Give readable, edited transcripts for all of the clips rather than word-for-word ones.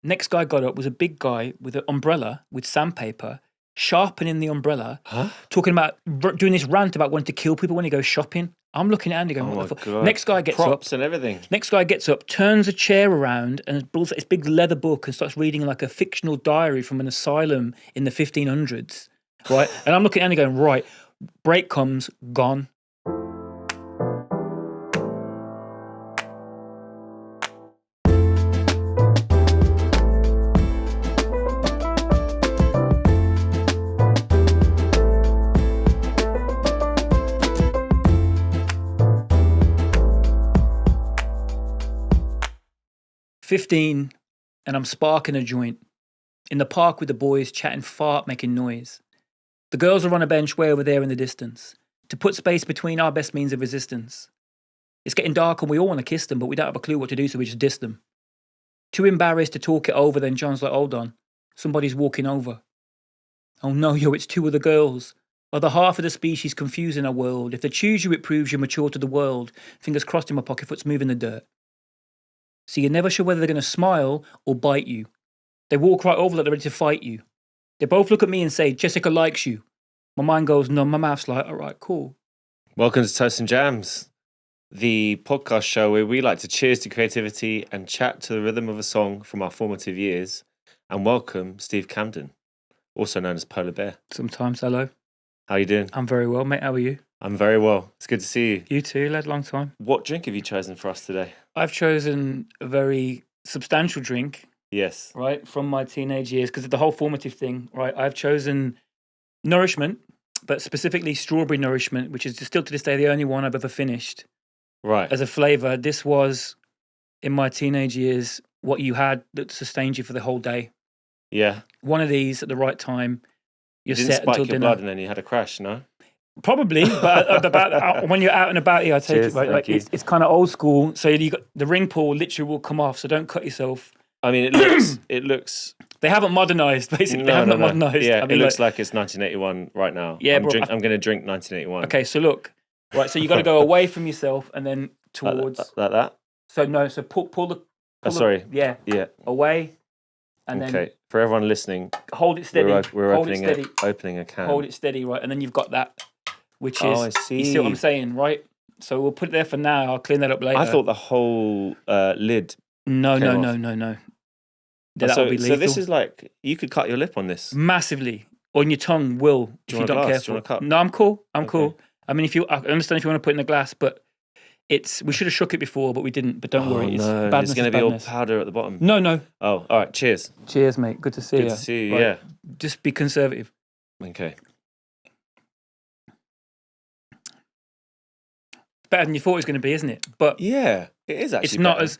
Next guy got up was a big guy with an umbrella with sandpaper, sharpening the umbrella, talking about doing this rant about wanting to kill people when he goes shopping. I'm looking at Andy going, what the fuck? God. Next guy gets Props up. and everything. Next guy gets up, turns a chair around and pulls this big leather book and starts reading like a fictional diary from an asylum in the 1500s, right? And I'm looking at Andy going, right, break comes, gone. "15, and I'm sparking a joint. In the park with the boys, chatting fart, making noise. The girls are on a bench way over there in the distance. To put space between our best means of resistance. It's getting dark and we all want to kiss them, but we don't have a clue what to do, so we just diss them. Too embarrassed to talk it over, then John's like, hold on. Somebody's walking over. Oh no, yo, it's two of the girls. Other half of the species confused in our world. If they choose you, it proves you're mature to the world. Fingers crossed in my pocket, foot's moving the dirt. So you're never sure whether they're going to smile or bite you. They walk right over like they're ready to fight you. They both look at me and say, Jessica likes you. My mind goes, no, my mouth's like, all right, cool. Welcome to Toast and Jams, the podcast show where we like to cheers to creativity and chat to the rhythm of a song from our formative years. And welcome Steve Camden, also known as Polarbear. Sometimes, hello. How you doing? I'm very well, mate. How are you? I'm very well. It's good to see you. You too, lad. Long time. What drink have you chosen for us today? I've chosen a very substantial drink, Yes. right, from my teenage years, because of the whole formative thing, right? I've chosen Nourishment, but specifically strawberry Nourishment, which is still to this day the only one I've ever finished. Right. As a flavour, this was, in my teenage years, what you had that sustained you for the whole day. Yeah. One of these at the right time, you're You didn't set spike until your dinner. blood and then you had a crash, no? Probably, but when you're out and about here, I take Cheers, it, right? Like thank you. it's kind of old school. So you got the ring pull literally will come off, so don't cut yourself. I mean, it looks. They haven't modernised, basically. They haven't modernised. Yeah, I mean, it looks like it's 1981 right now. Yeah, I'm bro, I'm going to drink 1981. Okay, so look, right. So you got to go away from yourself and then Like towards. that? So no, so pull the. Sorry. Yeah. Yeah. Away, and Okay. then For everyone listening, hold it steady. we're hold opening it steady. opening a can. Hold it steady, right, and then you've got that, which is. Oh, I see. You see what I'm saying, right? So we'll put it there for now. I'll clean that up later. I thought the whole lid. No. came off. No. That'll be lethal. So this is like you could cut your lip on this. Massively. On your tongue will, if you want a don't glass? care. Do you want a cup? No, I'm cool. I'm Okay. cool. I mean, I understand if you want to put it in a glass, but we should have shook it before, but we didn't. But don't worry, it's no, badness. it's going to is be all badness. powder at the bottom. No. Oh, all right. Cheers. Cheers, mate. Good to see you. Good to see you. Right. Yeah. Just be conservative. Okay. Better than you thought it was going to be, isn't it? But Yeah, it is actually. it's not better. as.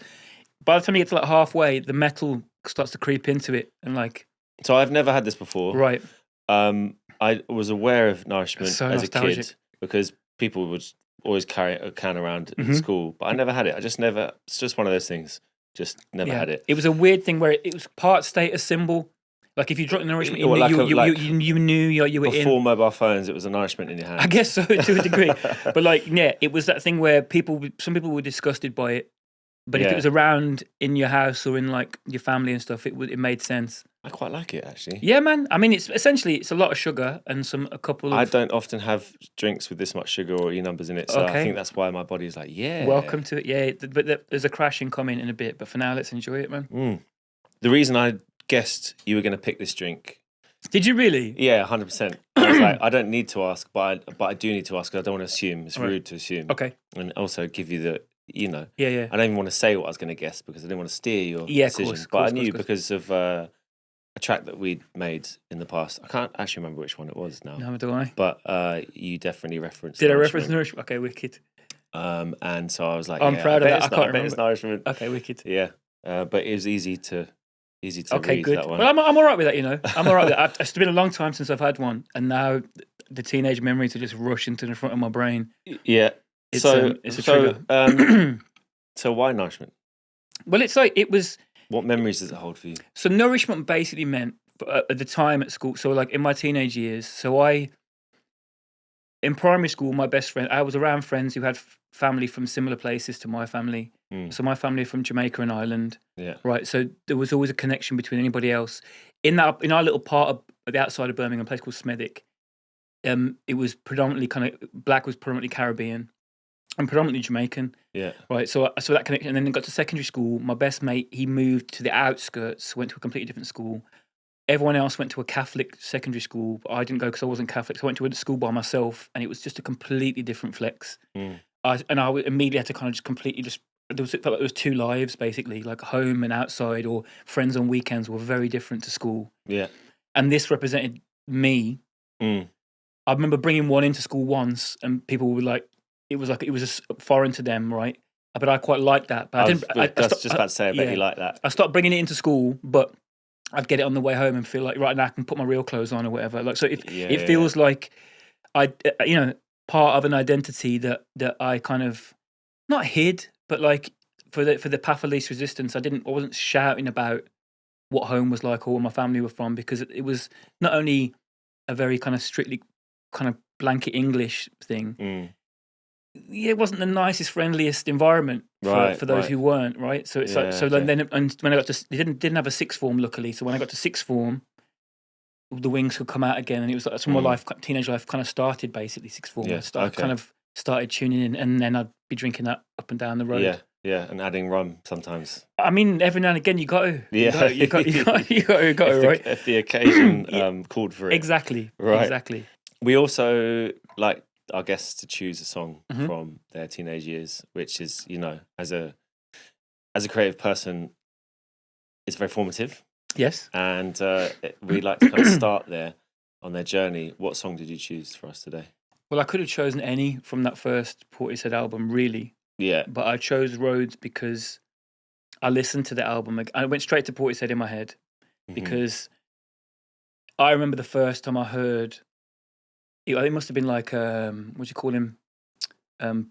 By the time you get to like halfway, the metal starts to creep into it, and like So I've never had this before. right. I was aware of Nourishment So as a nostalgic. kid because people would always carry a can around in Mhm. school, but I never had it. It's just one of those things. Just never had it. It was a weird thing where it was part status symbol. Like if you dropped Nourishment, you Or knew like you knew you were in. Before mobile phones, it was a Nourishment in your hand. I guess so to a degree, but like it was that thing where some people were disgusted by it, but if Yeah. it was around in your house or in like your family and stuff, it made sense. I quite like it actually. Yeah, man. I mean, it's essentially a lot of sugar and a couple of. I don't often have drinks with this much sugar or E numbers in it, so I Okay. think that's why my body's like, yeah. Welcome to it. Yeah, but there's a crashing comment in a bit, but for now, let's enjoy it, man. Mm. The reason I guessed you were going to pick this drink, Did you really? yeah, 100%. I was like, I don't need to ask, but I do need to ask. 'Cause I don't want to assume. It's Right. rude to assume. Okay. And also give you the, Yeah. I don't even want to say what I was going to guess because I didn't want to steer your Yeah, of decision. course, But I course, knew course. because of a track that we'd made in the past. I can't actually remember which one it was now. No, do I? But you definitely referenced. Did I reference Nourishment. Nourishment? Okay, wicked. And so I was like, I'm yeah, proud of that. It's I can't bet it's Nourishment. Okay, wicked. Yeah, but it was easy to Okay, read good. that one. Well, I'm all right with that, I'm all right with that. It's been a long time since I've had one, and now the teenage memories to just rush into the front of my brain. Yeah. It's a so, trigger. So why Nourishment? Well, it's like it was. What memories does it hold for you? So Nourishment basically meant at the time at school. So like in my teenage years. So in primary school, my best friend. I was around friends who had family from similar places to my family, So my family are from Jamaica and Ireland. Yeah. Right. So there was always a connection between anybody else. In our little part of the outside of Birmingham, a place called Smethwick, it was predominantly black was predominantly Caribbean and predominantly Jamaican. Yeah. Right. So that connection. And then got to secondary school. My best mate, he moved to the outskirts, went to a completely different school. Everyone else went to a Catholic secondary school, but I didn't go because I wasn't Catholic. So I went to a school by myself, and it was just a completely different flex. I immediately had to kind of just completely it felt like there was two lives basically, like home and outside, or friends on weekends were very different to school. Yeah. And this represented me. I remember bringing one into school once, and people were like, it was just foreign to them, right? But I quite liked that. But I was just about to say, I bet you like that. I stopped bringing it into school, but I'd get it on the way home and feel like, right now I can put my real clothes on or whatever. Like, so it feels like part of an identity that I kind of not hid, but like for the path of least resistance, I wasn't shouting about what home was like or where my family were from, because it was not only a very kind of strictly kind of blanket English thing. It wasn't the nicest, friendliest environment for those who weren't, right? So it's then and when I got to didn't have a sixth form, luckily. So when I got to sixth form, the wings could come out again, and it was like that's when my teenage life kind of started. Basically, sixth form. I kind of started tuning in, and then I'd be drinking that up and down the road. Yeah, and adding rum sometimes. I mean, every now and again you got to. Yeah, you got to, right? If the occasion called for it. Exactly. Right. Exactly. We also like our guests to choose a song from their teenage years, which is, as a creative person, it's very formative. Yes. And we like to kind of start there on their journey. What song did you choose for us today? Well, I could have chosen any from that first Portishead album, really. Yeah. But I chose Roads because I listened to the album. I went straight to Portishead in my head because I remember the first time I heard. It must have been like what do you call him?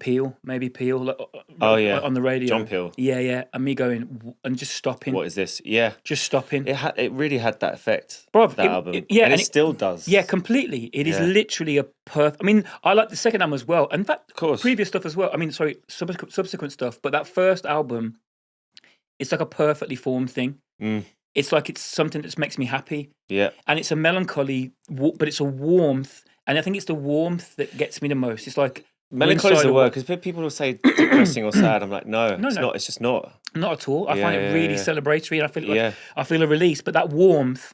Peel, maybe Peel. Like, on the radio. John Peel. Yeah. And me going and just stopping. What is this? Yeah, just stopping. It really had that effect. Bruv, that album. And it still does. Yeah, completely. It is literally a perfect. I mean, I like the second album as well, and in fact, previous stuff as well. I mean, sorry, subsequent stuff. But that first album, it's like a perfectly formed thing. It's like it's something that makes me happy. Yeah, and it's a melancholy, but it's a warmth. And I think it's the warmth that gets me the most. It's like melancholy is the word, because people will say depressing or sad. I'm like, no, it's not. It's just not. Not at all. I find it really celebratory, and I feel a release. But that warmth,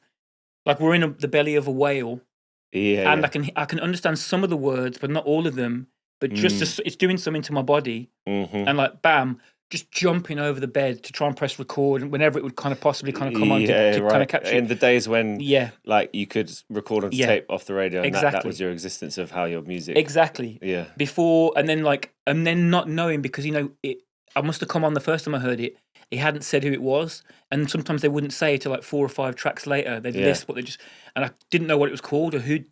like we're in the belly of a whale. Yeah. And I can understand some of the words, but not all of them. But just it's doing something to my body, and like bam. Just jumping over the bed to try and press record whenever it would kind of possibly kind of come on to kind of capture. In the days when like you could record on tape off the radio, and that was your existence of how your music. Exactly. Yeah. Before and then not knowing, because I must have come on the first time I heard it. He hadn't said who it was, and sometimes they wouldn't say it till like 4 or 5 tracks later. They'd list what they just, and I didn't know what it was called or who,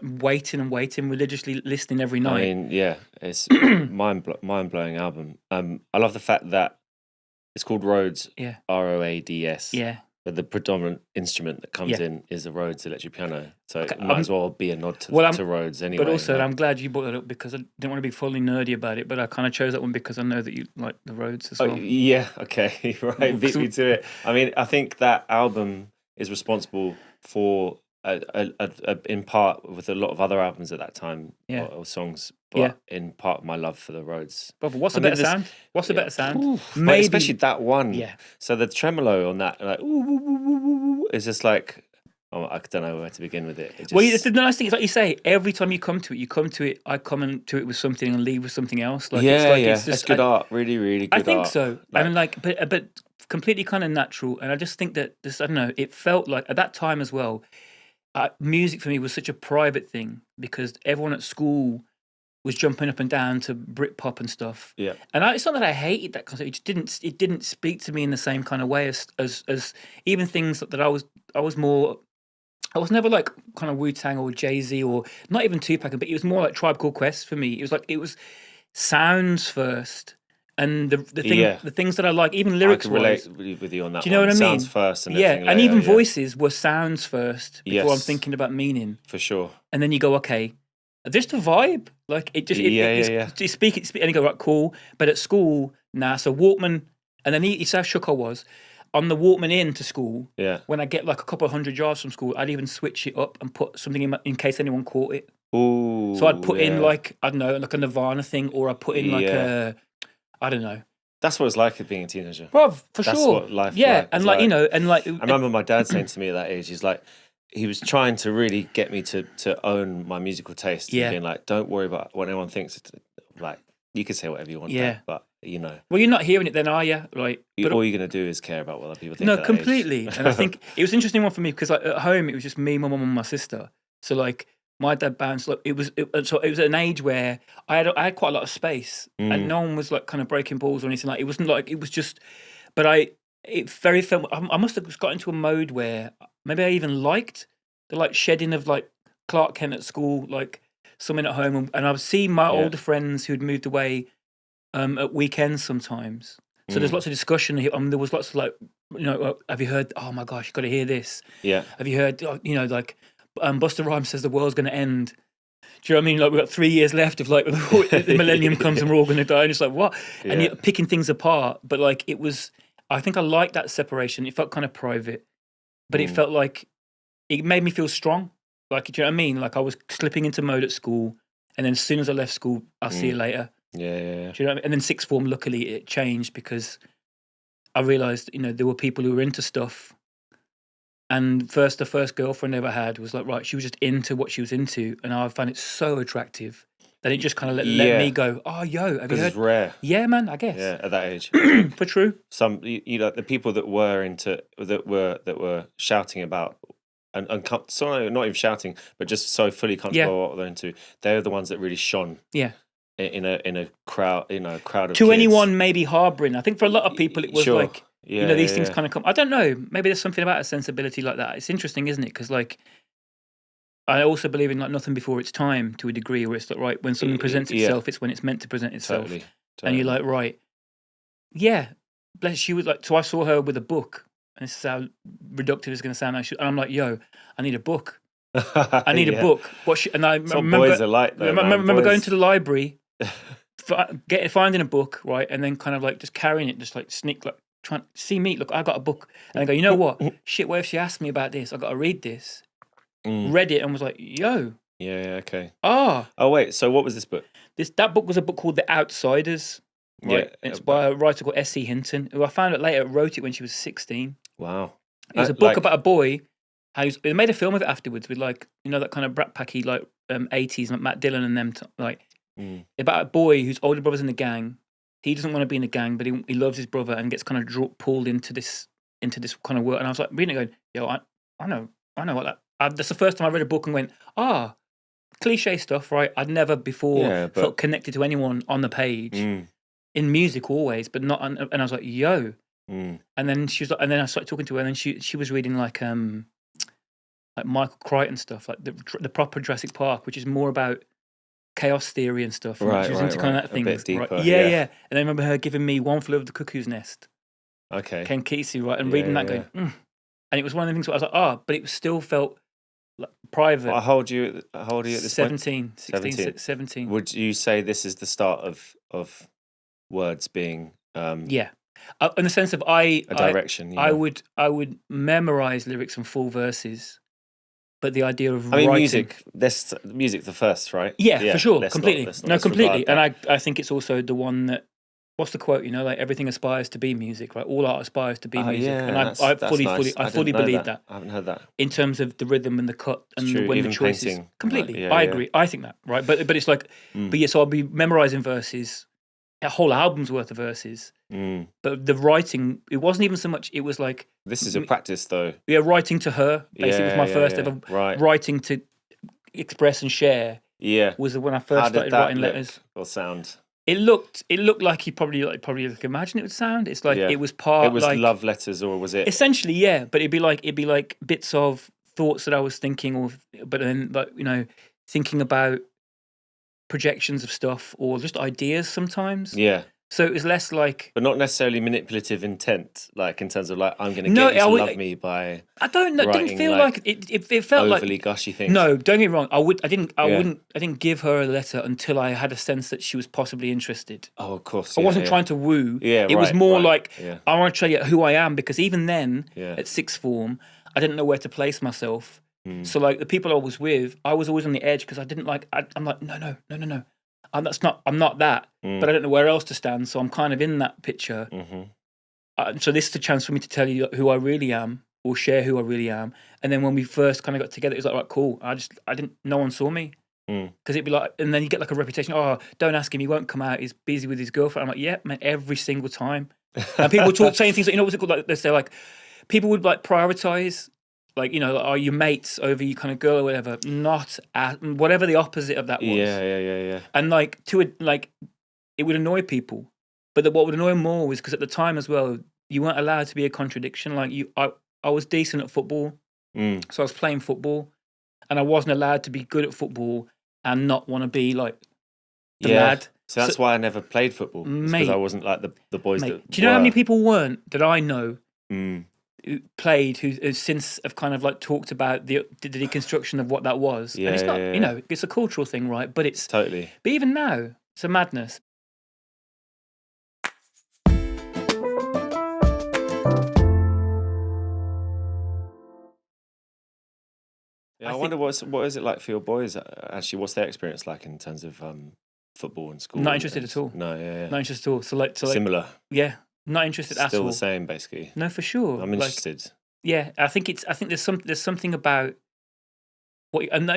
waiting religiously listening every night. I mean, it's mind blowing album. I love the fact that it's called Rhodes. Yeah. Roads. Yeah. But the predominant instrument that comes in is the Rhodes electric piano. So it might as well be a nod to Rhodes anyway. But also, I'm glad you brought that up because I didn't want to be fully nerdy about it, but I kind of chose that one because I know that you like the Rhodes as well. Yeah, okay, right, beat me to it. I mean, I think that album is responsible for, in part, with a lot of other albums at that time, or songs, but in part, my love for the Rhodes. But what's the better sound? What's the better sound? Maybe, especially that one. Yeah. So the tremolo on that, like, it's just like, I don't know where to begin with it. Well, the nice thing is, like you say, every time you come to it, I come to it with something and leave with something else. Like, it's just, good art, really, really good art. I think so. Like, I mean, like, but completely kind of natural. And I just think that this, I don't know, it felt like at that time as well, music for me was such a private thing because everyone at school was jumping up and down to Britpop and stuff. Yeah. And it's not that I hated that concept. It didn't speak to me in the same kind of way as even things that I was never like kind of Wu-Tang or Jay-Z or not even Tupac, but it was more like Tribe Called Quest for me. It was sounds first. And the things that I like, even lyrics, I can relate with you on that. Do you know what I mean? Sounds first, and and later, even voices were sounds first before I'm thinking about meaning. For sure. And then you go, okay, just a vibe, like it just you speak, and you go, right, cool. But at school, Nah, so Walkman, and then he said how shook I was. On the Walkman in to school, Yeah. when I get like a couple of hundred yards from school, I'd even switch it up and put something in case anyone caught it. Ooh. So I'd put in like, I don't know, like a Nirvana thing, or I put in like a, I don't know. That's what it's like as being a teenager. Bruv, for That's sure. what life yeah, like, and is like, you know, and like... I remember my dad saying to me at that age, he's like, he was trying to really get me to own my musical taste. Yeah. And being like, don't worry about what anyone thinks. Like, you can say whatever you want, Yeah. Dad, but, you know. Well, you're not hearing it then, are you? Like, All you're going to do is care about what other people think. No, at that completely. age. And I think it was an interesting one for me because like, at home, it was just me, my mum and my sister. So like, my dad bounced, like, it was an age where I had quite a lot of space and no one was like kind of breaking balls or anything like. It wasn't like, it was just, but I must have got into a mode where maybe I even liked the like shedding of like Clark Kent at school, like something at home, and I would see my older friends who'd moved away at weekends sometimes. So there's lots of discussion. There was lots of like, you know, have you heard? Oh my gosh, you got to hear this. Yeah. Have you heard? You know, like Busta Rhymes says the world's going to end. Do you know what I mean? Like, we've got 3 years left of like the millennium comes and we're all going to die. And it's like, what? Yeah. And you're picking things apart. But like, it was, I think I liked that separation. It felt kind of private, but it felt like it made me feel strong. Like, do you know what I mean? Like I was slipping into mode at school. And then as soon as I left school, I'll see you later. Yeah. Do you know what I mean? And then sixth form, luckily it changed because I realised, you know, there were people who were into stuff. And the first girlfriend I ever had was like, right, she was just into what she was into. And I found it so attractive that it just kind of let me go, oh, yo, have you Because heard? it's rare. Yeah, man, I guess. Yeah, at that age. For true. Some, you know, the people that were shouting about and sorry, not even shouting, but just so fully comfortable with what they're into. They're the ones that really shone. Yeah. In a crowd, crowd of to kids. anyone maybe harbouring. I think for a lot of people it was like, yeah, you know, these things kind of come. I don't know. Maybe there's something about a sensibility like that. It's interesting, isn't it? Because like, I also believe in like nothing before its time to a degree, where it's like, right, when something presents itself, it's when it's meant to present itself. Totally. And you're like, right, yeah. She was like, so I saw her with a book, and this is how reductive it's going to sound. And I'm like, yo, I need a book. I need a book. And I remember, boys are like, though, I remember going to the library, finding a book, right, and then kind of like just carrying it, just like sneak, like trying to see me. Look, I got a book, and I go, you know what? Shit, what if she asked me about this? I got to read this. Read it and was like, yo. Yeah. Okay. Oh wait. So what was this book? That book was a book called The Outsiders. Right. Yeah. It's by a writer called S.C. Hinton, who I found out later wrote it when she was 16. Wow. It was a book about a boy. They made a film of it afterwards with like, you know, that kind of brat packy like 80s, like Matt Dillon and them, about a boy whose older brother's in the gang. He doesn't want to be in the gang, but he loves his brother and gets kind of pulled into this kind of work. And I was like reading it, going, yo, I know what that. That's the first time I read a book and went, cliche stuff, right? I'd never before felt connected to anyone on the page in music always, but not. And I was like, yo. And then she was like, and then I started talking to her, and then she was reading like Michael Crichton stuff, like the proper Jurassic Park, which is more about chaos theory and stuff. And she was into kind of that thing. A bit deeper, right? Yeah. And I remember her giving me One Flew Over the Cuckoo's Nest. Okay. Ken Kesey, right? And reading that, going, and it was one of the things where I was like, but it still felt like private. Well, how old are you at this 17, point? 16, 17. Would you say this is the start of words being in the sense of a direction? I would memorize lyrics and full verses, but the idea of writing, music the first, right? Yeah, for sure, completely. Completely. And I think it's also the one that, what's the quote? You know, like everything aspires to be music, right? All art aspires to be music, and I fully believe that. I haven't heard that in terms of the rhythm and the cut and the choices. Painting, completely, I agree. I think that, right? But it's like, so I'll be memorizing verses, a whole album's worth of verses. But the writing, it wasn't even so much. It was like, this is a practice, though. Yeah, writing to her. Basically, was my first ever writing to express and share. Yeah, was when I first started writing letters. Or sound. It looked like you probably imagine it would sound. It's like it was part. It was like love letters, or was it essentially? Yeah, but it'd be like bits of thoughts that I was thinking, but then like, you know, thinking about projections of stuff or just ideas sometimes. Yeah. So it was less like, but not necessarily manipulative intent, like in terms of like I'm going to No, get you I to would- love me by I don't know. It didn't writing, feel like, like it. It felt overly like gushy things. no. Don't get me wrong. I Yeah. didn't give her a letter until I had a sense that she was possibly interested. Oh, of course. I wasn't yeah. trying to woo. Yeah, it was right, more right, like yeah. I want to show you who I am, because even then Yeah. at sixth form, I didn't know where to place myself. Mm. So like the people I was with, I was always on the edge because I didn't like. I'm like no. I'm not that. But I don't know where else to stand. So I'm kind of in that picture. Mm-hmm. So this is a chance for me to tell you who I really am, or share who I really am. And then when we first kind of got together, it was like, right, cool. No one saw me. Because it'd be like, and then you get like a reputation. Oh, don't ask him; he won't come out. He's busy with his girlfriend. I'm like, yeah, man, every single time. And people talk saying things like, what's it called? Like they say, like people would like prioritize, like are you mates over you kind of girl or whatever. Not whatever the opposite of that was. Yeah. And like it would annoy people, but what would annoy them more was because at the time as well, you weren't allowed to be a contradiction. Like I was decent at football, so I was playing football, and I wasn't allowed to be good at football and not want to be like the lad. So that's why I never played football, because I wasn't like the boys that do you know how were. many people weren't that I know who played who since have kind of like talked about the deconstruction of what that was? And it's not, it's a cultural thing, right? But it's Totally. But even now, it's a madness. Yeah, I wonder what is it like for your boys actually? What's their experience like in terms of football and school? Not interested at all. No, Not interested at all. So like similar. Yeah, not interested at all. Still the same, basically. No, for sure. I'm interested. Yeah, I think there's something about what, and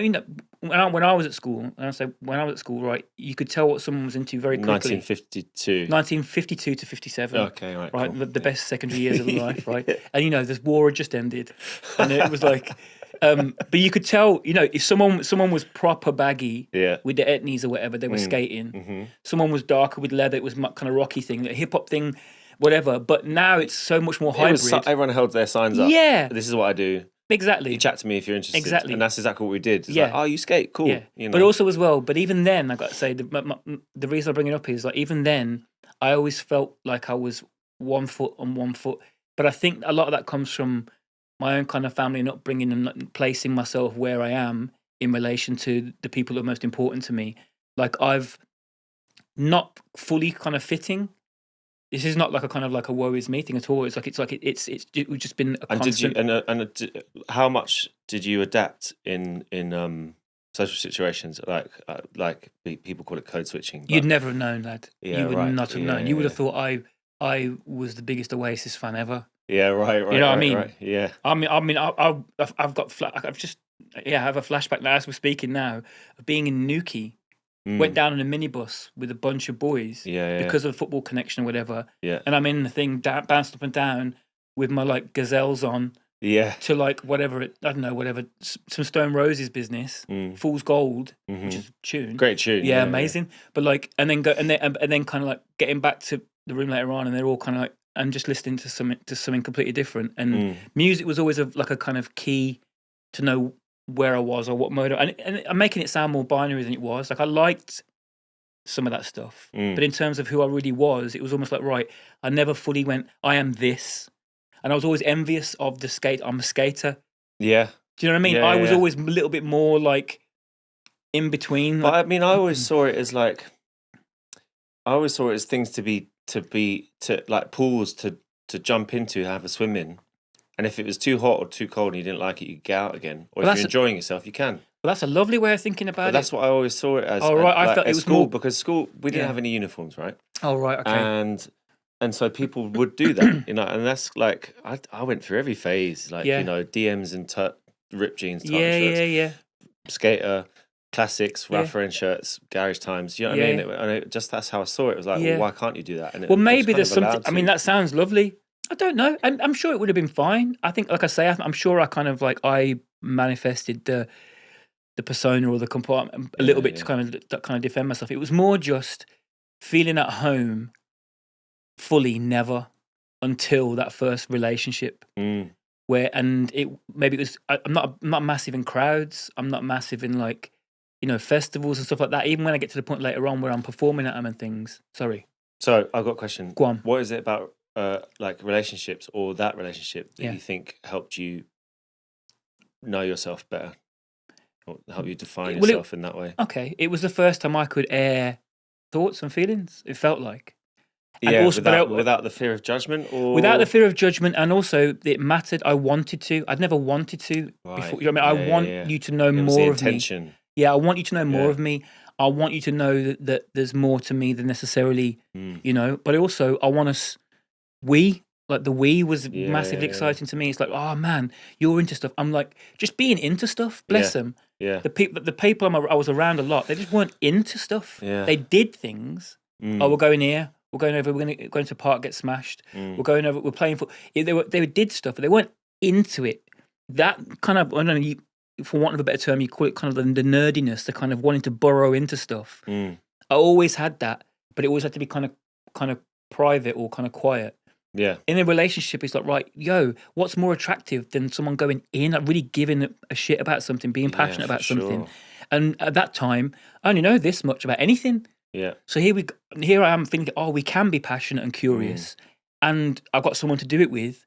when I was at school, and I say when I was at school, right, you could tell what someone was into very quickly. 1952 to 57. Okay, right. Right, Cool. the best secondary years of life, right? And this war had just ended, and it was like, but you could tell, if someone was proper baggy, with the etnies or whatever, they were skating. Mm-hmm. Someone was darker with leather, it was kind of rocky thing, a hip hop thing, whatever. But now it's so much more hybrid. Everyone held their signs up. Yeah, This is what I do. Exactly. You chat to me if you're interested. Exactly. And that's exactly what we did. It's like, oh, you skate, cool. Yeah. But also as well, but even then, I got to say, the reason I bring it up is like, even then, I always felt like I was 1 foot on 1 foot. But I think a lot of that comes from my own kind of family and upbringing and not placing myself where I am in relation to the people that are most important to me. Like I've not fully kind of fitting. This is not like a kind of like a woe is me thing at all. It's just been a constant. And how much did you adapt in social situations like people call it code switching? You'd never have known, lad. Yeah, you would right. not have known. You would have thought I was the biggest Oasis fan ever. Yeah, right. You know what I mean? Right, yeah. I mean, I've got I have a flashback now as we're speaking now of being in Newquay. Went down in a minibus with a bunch of boys because of the football connection or whatever. Yeah. And I'm in the thing, bounced up and down with my like gazelles on. Yeah. To like whatever some Stone Roses business, Fool's Gold, which is a tune. Great tune. Yeah, amazing. Yeah. But like, and then kind of like getting back to the room later on, and they're all kind of like, and just listening to something completely different. And music was always a kind of key to know where I was or what mode. And I'm making it sound more binary than it was. Like I liked some of that stuff, but in terms of who I really was, it was almost like, right, I never fully went, I am this. And I was always envious of the skate. I'm a skater. Yeah. Do you know what I mean? Yeah, I was always a little bit more like in between. But I mean, I always saw it as like, things to like pools to jump into, have a swim in. And if it was too hot or too cold and you didn't like it, you get out again. Or if you're enjoying yourself, you can. Well, that's a lovely way of thinking about it. That's what I always saw it as. Oh, right. I thought it was school, more... because school, we didn't have any uniforms, right? Oh, right, okay. And so people would do that, and that's like, I went through every phase, like, DMs and ripped jeans, shirts, skater, classics, Ralph Lauren shirts, garage times, you know what I mean? And that's how I saw it. It was like, well, why can't you do that? And maybe there's something, I mean, that sounds lovely. I don't know. I'm sure it would have been fine. I think, like I say, I'm sure I kind of like, I manifested the persona or the compartment a little bit to kind of defend myself. It was more just feeling at home fully never until that first relationship where, and it maybe it was, I'm not massive in crowds, I'm not massive in like festivals and stuff like that, even when I get to the point later on where I'm performing at them and things. Sorry, So I've got a question. Go on. What is it about like relationships or that relationship that Yeah. you think helped you know yourself better? Or help you define Well, yourself in that way? Okay, it was the first time I could air thoughts and feelings. It felt like, and Yeah, also, but without the fear of judgment, or without the fear of judgment, and also it mattered. I wanted to. I'd never wanted to right. before. You know what I mean, Yeah, I want yeah. you to know It was more the of me. intention. Yeah, I want you to know more Yeah. of me. I want you to know that there's more to me than necessarily, Mm. you know. But also, I want us. The we was Yeah, massively yeah, yeah. exciting to me. It's like, oh man, you're into stuff. I'm like, just being into stuff. Bless them. Yeah. The people I was around a lot, they just weren't into stuff. Yeah. They did things. Mm. Oh, we're going here. We're going over. We're going to the park, get smashed. Mm. We're going over. We're playing football. They did stuff, but they weren't into it. That kind of, I don't know, for want of a better term, you call it kind of the nerdiness, the kind of wanting to burrow into stuff. Mm. I always had that, but it always had to be kind of private or kind of quiet. Yeah. In a relationship, it's like, right, yo, what's more attractive than someone going in, like really giving a shit about something, being passionate about something? Sure. And at that time, I only know this much about anything. Yeah. So here I am thinking, oh, we can be passionate and curious, and I've got someone to do it with.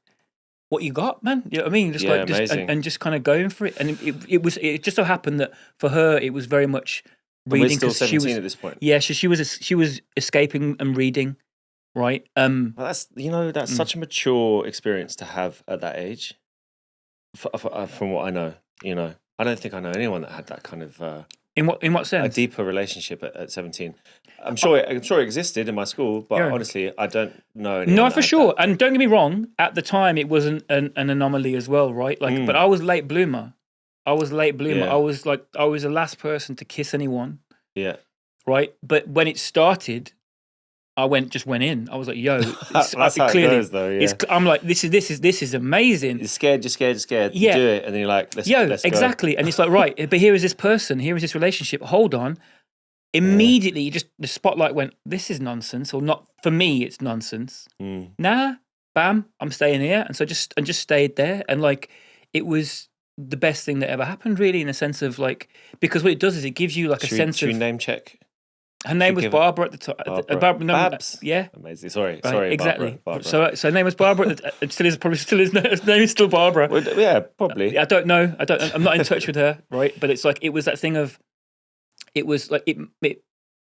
What you got, man? You know what I mean? Just amazing. and just kind of going for it. And it just so happened that for her it was very much And reading, we're still 17 she was at this point. yeah, she was escaping and reading, right? Well, that's such a mature experience to have at that age. From what I know, I don't think I know anyone that had that kind of in what sense? a deeper relationship at 17. I'm sure it existed in my school, but Yeah. honestly, I don't know anyone. No, that for had sure. that. And don't get me wrong, at the time it wasn't an anomaly as well, right? Like, but I was late bloomer. Yeah. I was the last person to kiss anyone, Yeah. right? But when it started, I just went in. I was like, yo, That's how it goes, though. Yeah. I'm like, this is amazing. You're scared. Yeah. You do it, and then you're like, let's go. Exactly. And it's like, right, but here is this person, here is this relationship. Hold on. Immediately, the spotlight went, this is nonsense, or not. For me, it's nonsense. Mm. Nah, bam, I'm staying here. And so just stayed there. And like, it was the best thing that ever happened, really, in a sense of like, because what it does is it gives you like a sense should of. we name check? Her name was Barbara at the time. Babs. Yeah. Amazing. Sorry. Right, Sorry. exactly. Barbara. So her name was Barbara. It still is. Probably still is. Her name is still Barbara. Well, yeah, probably. I don't know. I'm not in touch with her. Right. But it's like it was that thing of. It was like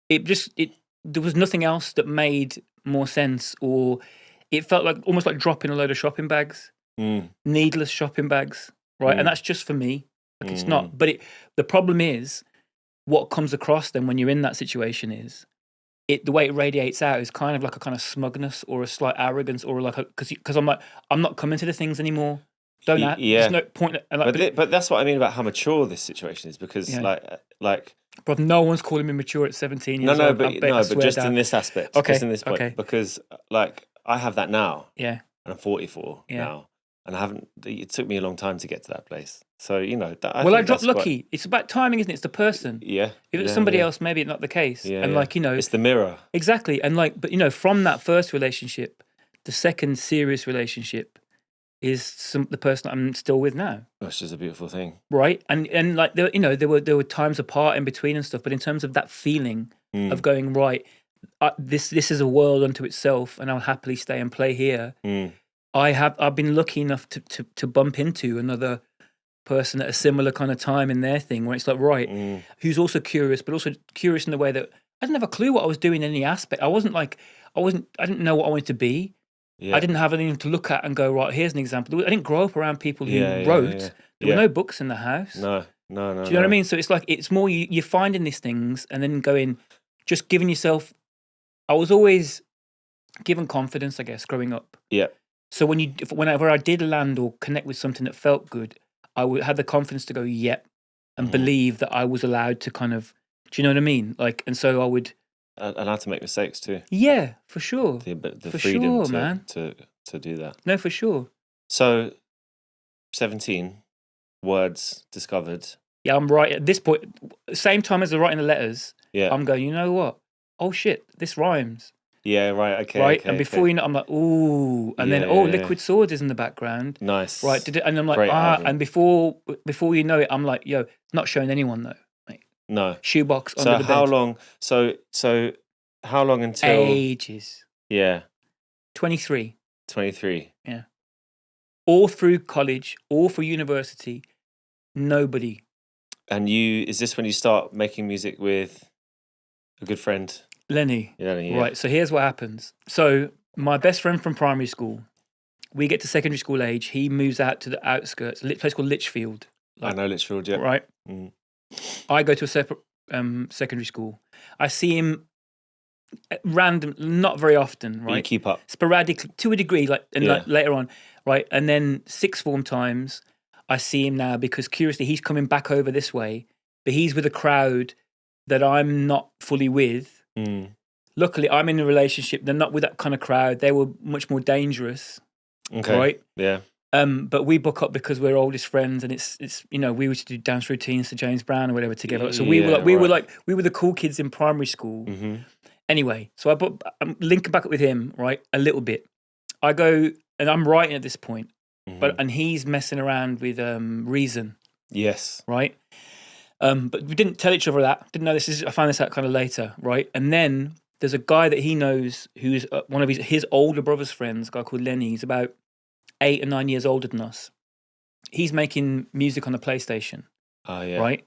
there was nothing else that made more sense, or it felt like almost like dropping a load of shopping bags, needless shopping bags, right? And that's just for me. Like it's not. But the problem is, what comes across then when you're in that situation is, the way it radiates out is kind of like a kind of smugness or a slight arrogance, or like because I'm like, I'm not coming to the things anymore. Don't act. Yeah. There's no point. But that's what I mean about how mature this situation is, because like. But no one's calling me mature at 17 years old. But just in this aspect. Okay. Just in this point. Okay. Because like I have that now. Yeah. And I'm 44 now. And I haven't. It took me a long time to get to that place. So I dropped lucky. It's about timing, isn't it? It's the person. Yeah. If it's somebody else, maybe it's not the case. Yeah. And like it's the mirror. Exactly. And like, but from that first relationship, the second serious relationship is the person I'm still with now. Which is a beautiful thing, right? And like there were times apart in between and stuff, but in terms of that feeling of going right, this is a world unto itself, and I'll happily stay and play here. I've been lucky enough to bump into another person at a similar kind of time in their thing, where it's like who's also curious, but also curious in the way that I didn't have a clue what I was doing in any aspect. I didn't know what I wanted to be. Yeah. I didn't have anything to look at and go, right, here's an example. I didn't grow up around people who wrote. Yeah. There were no books in the house. No. Do you know what I mean? So it's like, it's more you're finding these things and then going, just giving yourself. I was always given confidence, I guess, growing up. Yeah. So whenever I did land or connect with something that felt good, I would have the confidence to go, yep, and believe that I was allowed to kind of, do you know what I mean? Like, and so I would. And how to make mistakes too. Yeah, for sure. The for freedom sure, man. to do that. No, for sure. So, 17 words discovered. Yeah, I'm right at this point. Same time as I'm writing the letters. Yeah. I'm going, you know what? Oh shit, this rhymes. Yeah, right. Okay. Right, okay, and before you know, I'm like, ooh, and then Liquid Swords is in the background. Nice. Right, and I'm like, and before you know it, I'm like, yo, not showing anyone though. No. Shoebox under the bed. So how long? So how long until? Ages. Yeah, 23. 23. Yeah. All through college, all through university, nobody. And is this when you start making music with a good friend? Lenny. Yeah. Right. So here's what happens. So my best friend from primary school, we get to secondary school age. He moves out to the outskirts, a place called Lichfield. I know Lichfield, yeah. Right. Mm. I go to a separate secondary school. I see him random, not very often, But you right? keep up. Sporadically, to a degree, like later on, right? And then sixth form times, I see him now because curiously he's coming back over this way, but he's with a crowd that I'm not fully with. Mm. Luckily, I'm in a relationship. They're not with that kind of crowd. They were much more dangerous, Okay. right? Yeah. But we book up because we're oldest friends, and it's we used to do dance routines to James Brown or whatever together. So we were the cool kids in primary school. Mm-hmm. Anyway, so I'm linking back up with him, right, a little bit. I go and I'm writing at this point, and he's messing around with Reason. Yes. Right. But we didn't tell each other that. Didn't know this. I found this out kind of later, right? And then there's a guy that he knows who's one of his older brother's friends, a guy called Lenny. He's about 8 or 9 years older than us. He's making music on the PlayStation. Oh, yeah. Right?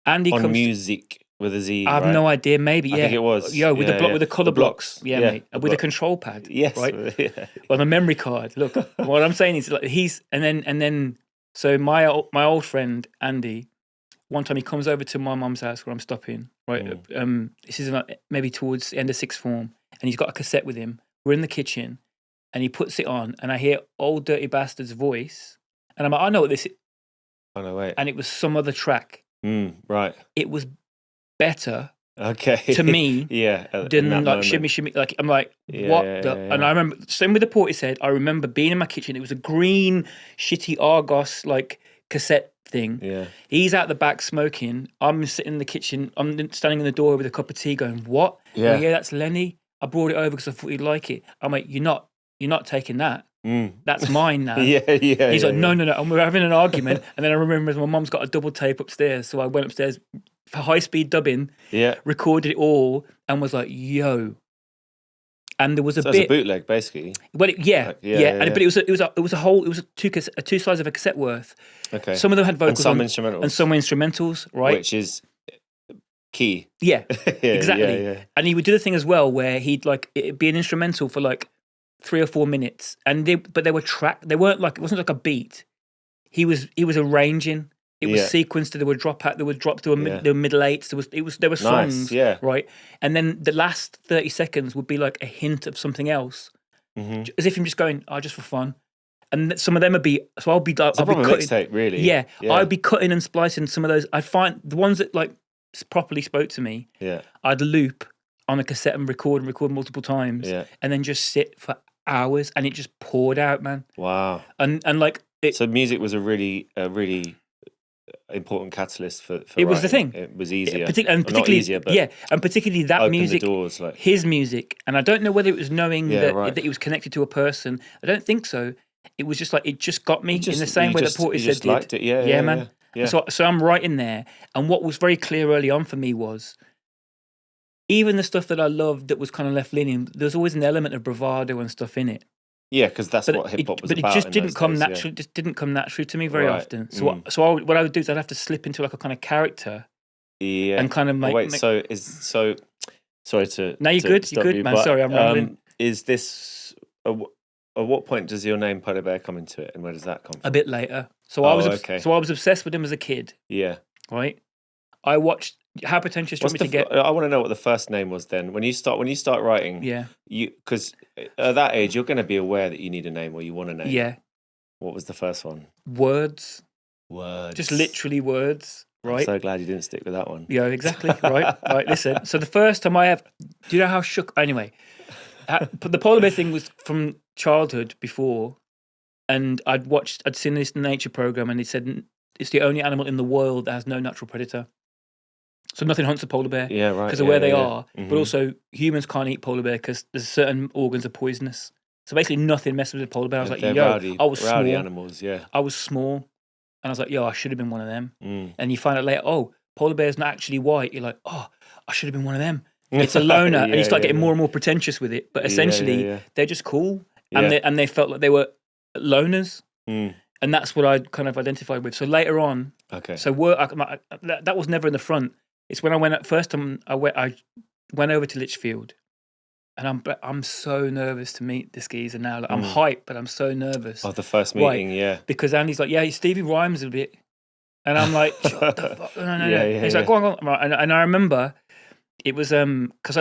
And he on comes music with a Z, I have no idea. Maybe, yeah. I think it was. Yo, with the colour blocks. Yeah, Yeah, mate. With a control pad. Yes. Right? Yeah. On a memory card. Look, what I'm saying is like and then so my old friend Andy, one time he comes over to my mum's house where I'm stopping, right? This is maybe towards the end of sixth form, and he's got a cassette with him. We're in the kitchen, and he puts it on, and I hear Old Dirty Bastard's voice, and I'm like, I know what this is. Oh, no, wait. And it was some other track. Right. It was better to me than like shimmy. Like I'm like, what the? Yeah. And I remember, same with the Portishead, I remember being in my kitchen. It was a green, shitty Argos like cassette thing. Yeah. He's out the back smoking. I'm sitting in the kitchen. I'm standing in the door with a cup of tea, going, "What? Yeah, yeah, that's Lenny. I brought it over because I thought you'd like it." I'm like, "You're not taking that. That's mine now." Yeah. He's like, no. And we're having an argument. And then I remember my mum's got a double tape upstairs, so I went upstairs for high speed dubbing. Yeah. Recorded it all and was like, "Yo." And there was a bit. bit It's a bootleg, basically. Well, but it was a whole. It was two sides of a cassette worth. Okay. Some of them had vocals and some instrumentals, and some were instrumentals, right? Which is key. Yeah, exactly. Yeah. And he would do the thing as well where he'd like it'd be an instrumental for like 3 or 4 minutes, and they were tracked. They weren't like, it wasn't like a beat. He was arranging. It was sequenced. There were drops. There were middle eights. There were songs, nice, right? And then the last 30 seconds would be like a hint of something else, as if I'm just going, just for fun. And some of them would be, so I'll be cutting. Mixtape, really. Yeah, I'd be cutting and splicing some of those. I'd find the ones that like properly spoke to me. Yeah, I'd loop on a cassette and record multiple times. Yeah, and then just sit for hours, and it just poured out, man. Wow. And like so music was a really important catalyst for it was writing. the thing. It was easier, particularly not easier, but and particularly that music, the doors, like. His music. And I don't know whether it was knowing that he was connected to a person. I don't think so. It was just like it just got me in the same way that Portishead did. Liked it. Yeah, man. Yeah. So I'm right in there. And what was very clear early on for me was, even the stuff that I loved that was kind of left leaning, there's always an element of bravado and stuff in it. Yeah, because that's what hip hop was about. But it just didn't come days, naturally. Just didn't come naturally to me very often. So what I would do is I'd have to slip into like a kind of character. Yeah. And kind of make. Sorry to. No, you're good. You're good, man. But, sorry, I'm rambling. Is this? At what point does your name Polarbear come into it, and where does that come from? A bit later. So I was obsessed with him as a kid. Yeah. Right. I watched. How pretentious do you want me to get? I want to know what the first name was then. When you start writing, because at that age you're going to be aware that you need a name or you want a name. Yeah. What was the first one? Words. Just literally words. Right. I'm so glad you didn't stick with that one. Yeah, exactly. Right. Listen. So the first time do you know how shook? Anyway, the polar bear thing was from childhood before, and I'd seen this nature program, and it said it's the only animal in the world that has no natural predator. So nothing hunts a polar bear, because of where they are. But also humans can't eat polar bear because there's certain organs are poisonous. So basically, nothing messes with a polar bear. I was like, I was small. Rowdy animals, yeah. I was small, and I was like, I should have been one of them. And you find out later, polar bear's not actually white. You're like, I should have been one of them. it's a loner, and you start Yeah, getting yeah. more and more pretentious with it. But essentially, yeah. they're just cool, Yeah. and they felt like they were loners, Mm. and that's what I kind of identified with. So later on, Okay. so that was never in the front. It's when I went first time I went over to Lichfield, and I'm so nervous to meet this geezer now. Like, I'm hyped, but I'm so nervous. Oh, the first meeting, yeah. Because Andy's like, yeah, Stevie rhymes a bit, and I'm like, shut the fuck, no. Yeah, And he's like, go on. Right. And I remember it was because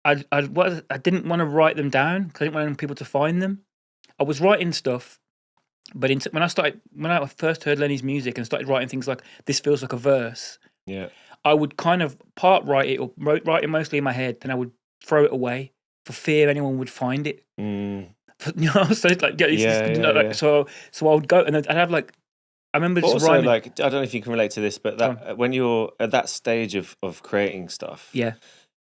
I didn't want to write them down because I didn't want people to find them. I was writing stuff, but when I first heard Lenny's music and started writing things like "This feels like a verse," Yeah. I would kind of part write it or write it mostly in my head, then I would throw it away for fear anyone would find it. Mm. You know, so it's like so I would go and I'd have like I remember But just also, rhyming. like, I don't know if you can relate to this, but that when you're at that stage of creating stuff, Yeah.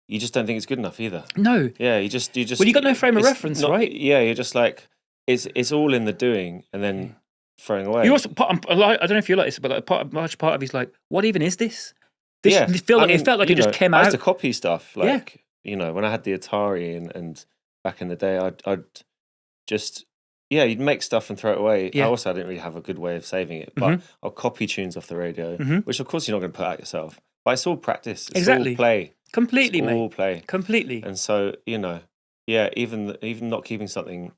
you just don't think it's good enough either. No. Yeah, you just. Well, you got no frame of it's reference, not- right? Yeah, you're just like it's all in the doing and then throwing away. You also, I don't know if you like this, but like a large part of you's like, what even is this? This Yeah, it felt like it just came I out. used to copy stuff, like when I had the Atari and back in the day, I'd just you'd make stuff and throw it away. Yeah. I didn't really have a good way of saving it, but I'll copy tunes off the radio, which of course you're not going to put out yourself. But it's all practice. It's all play. Completely, it's mate. all play. Completely. And so even not keeping something,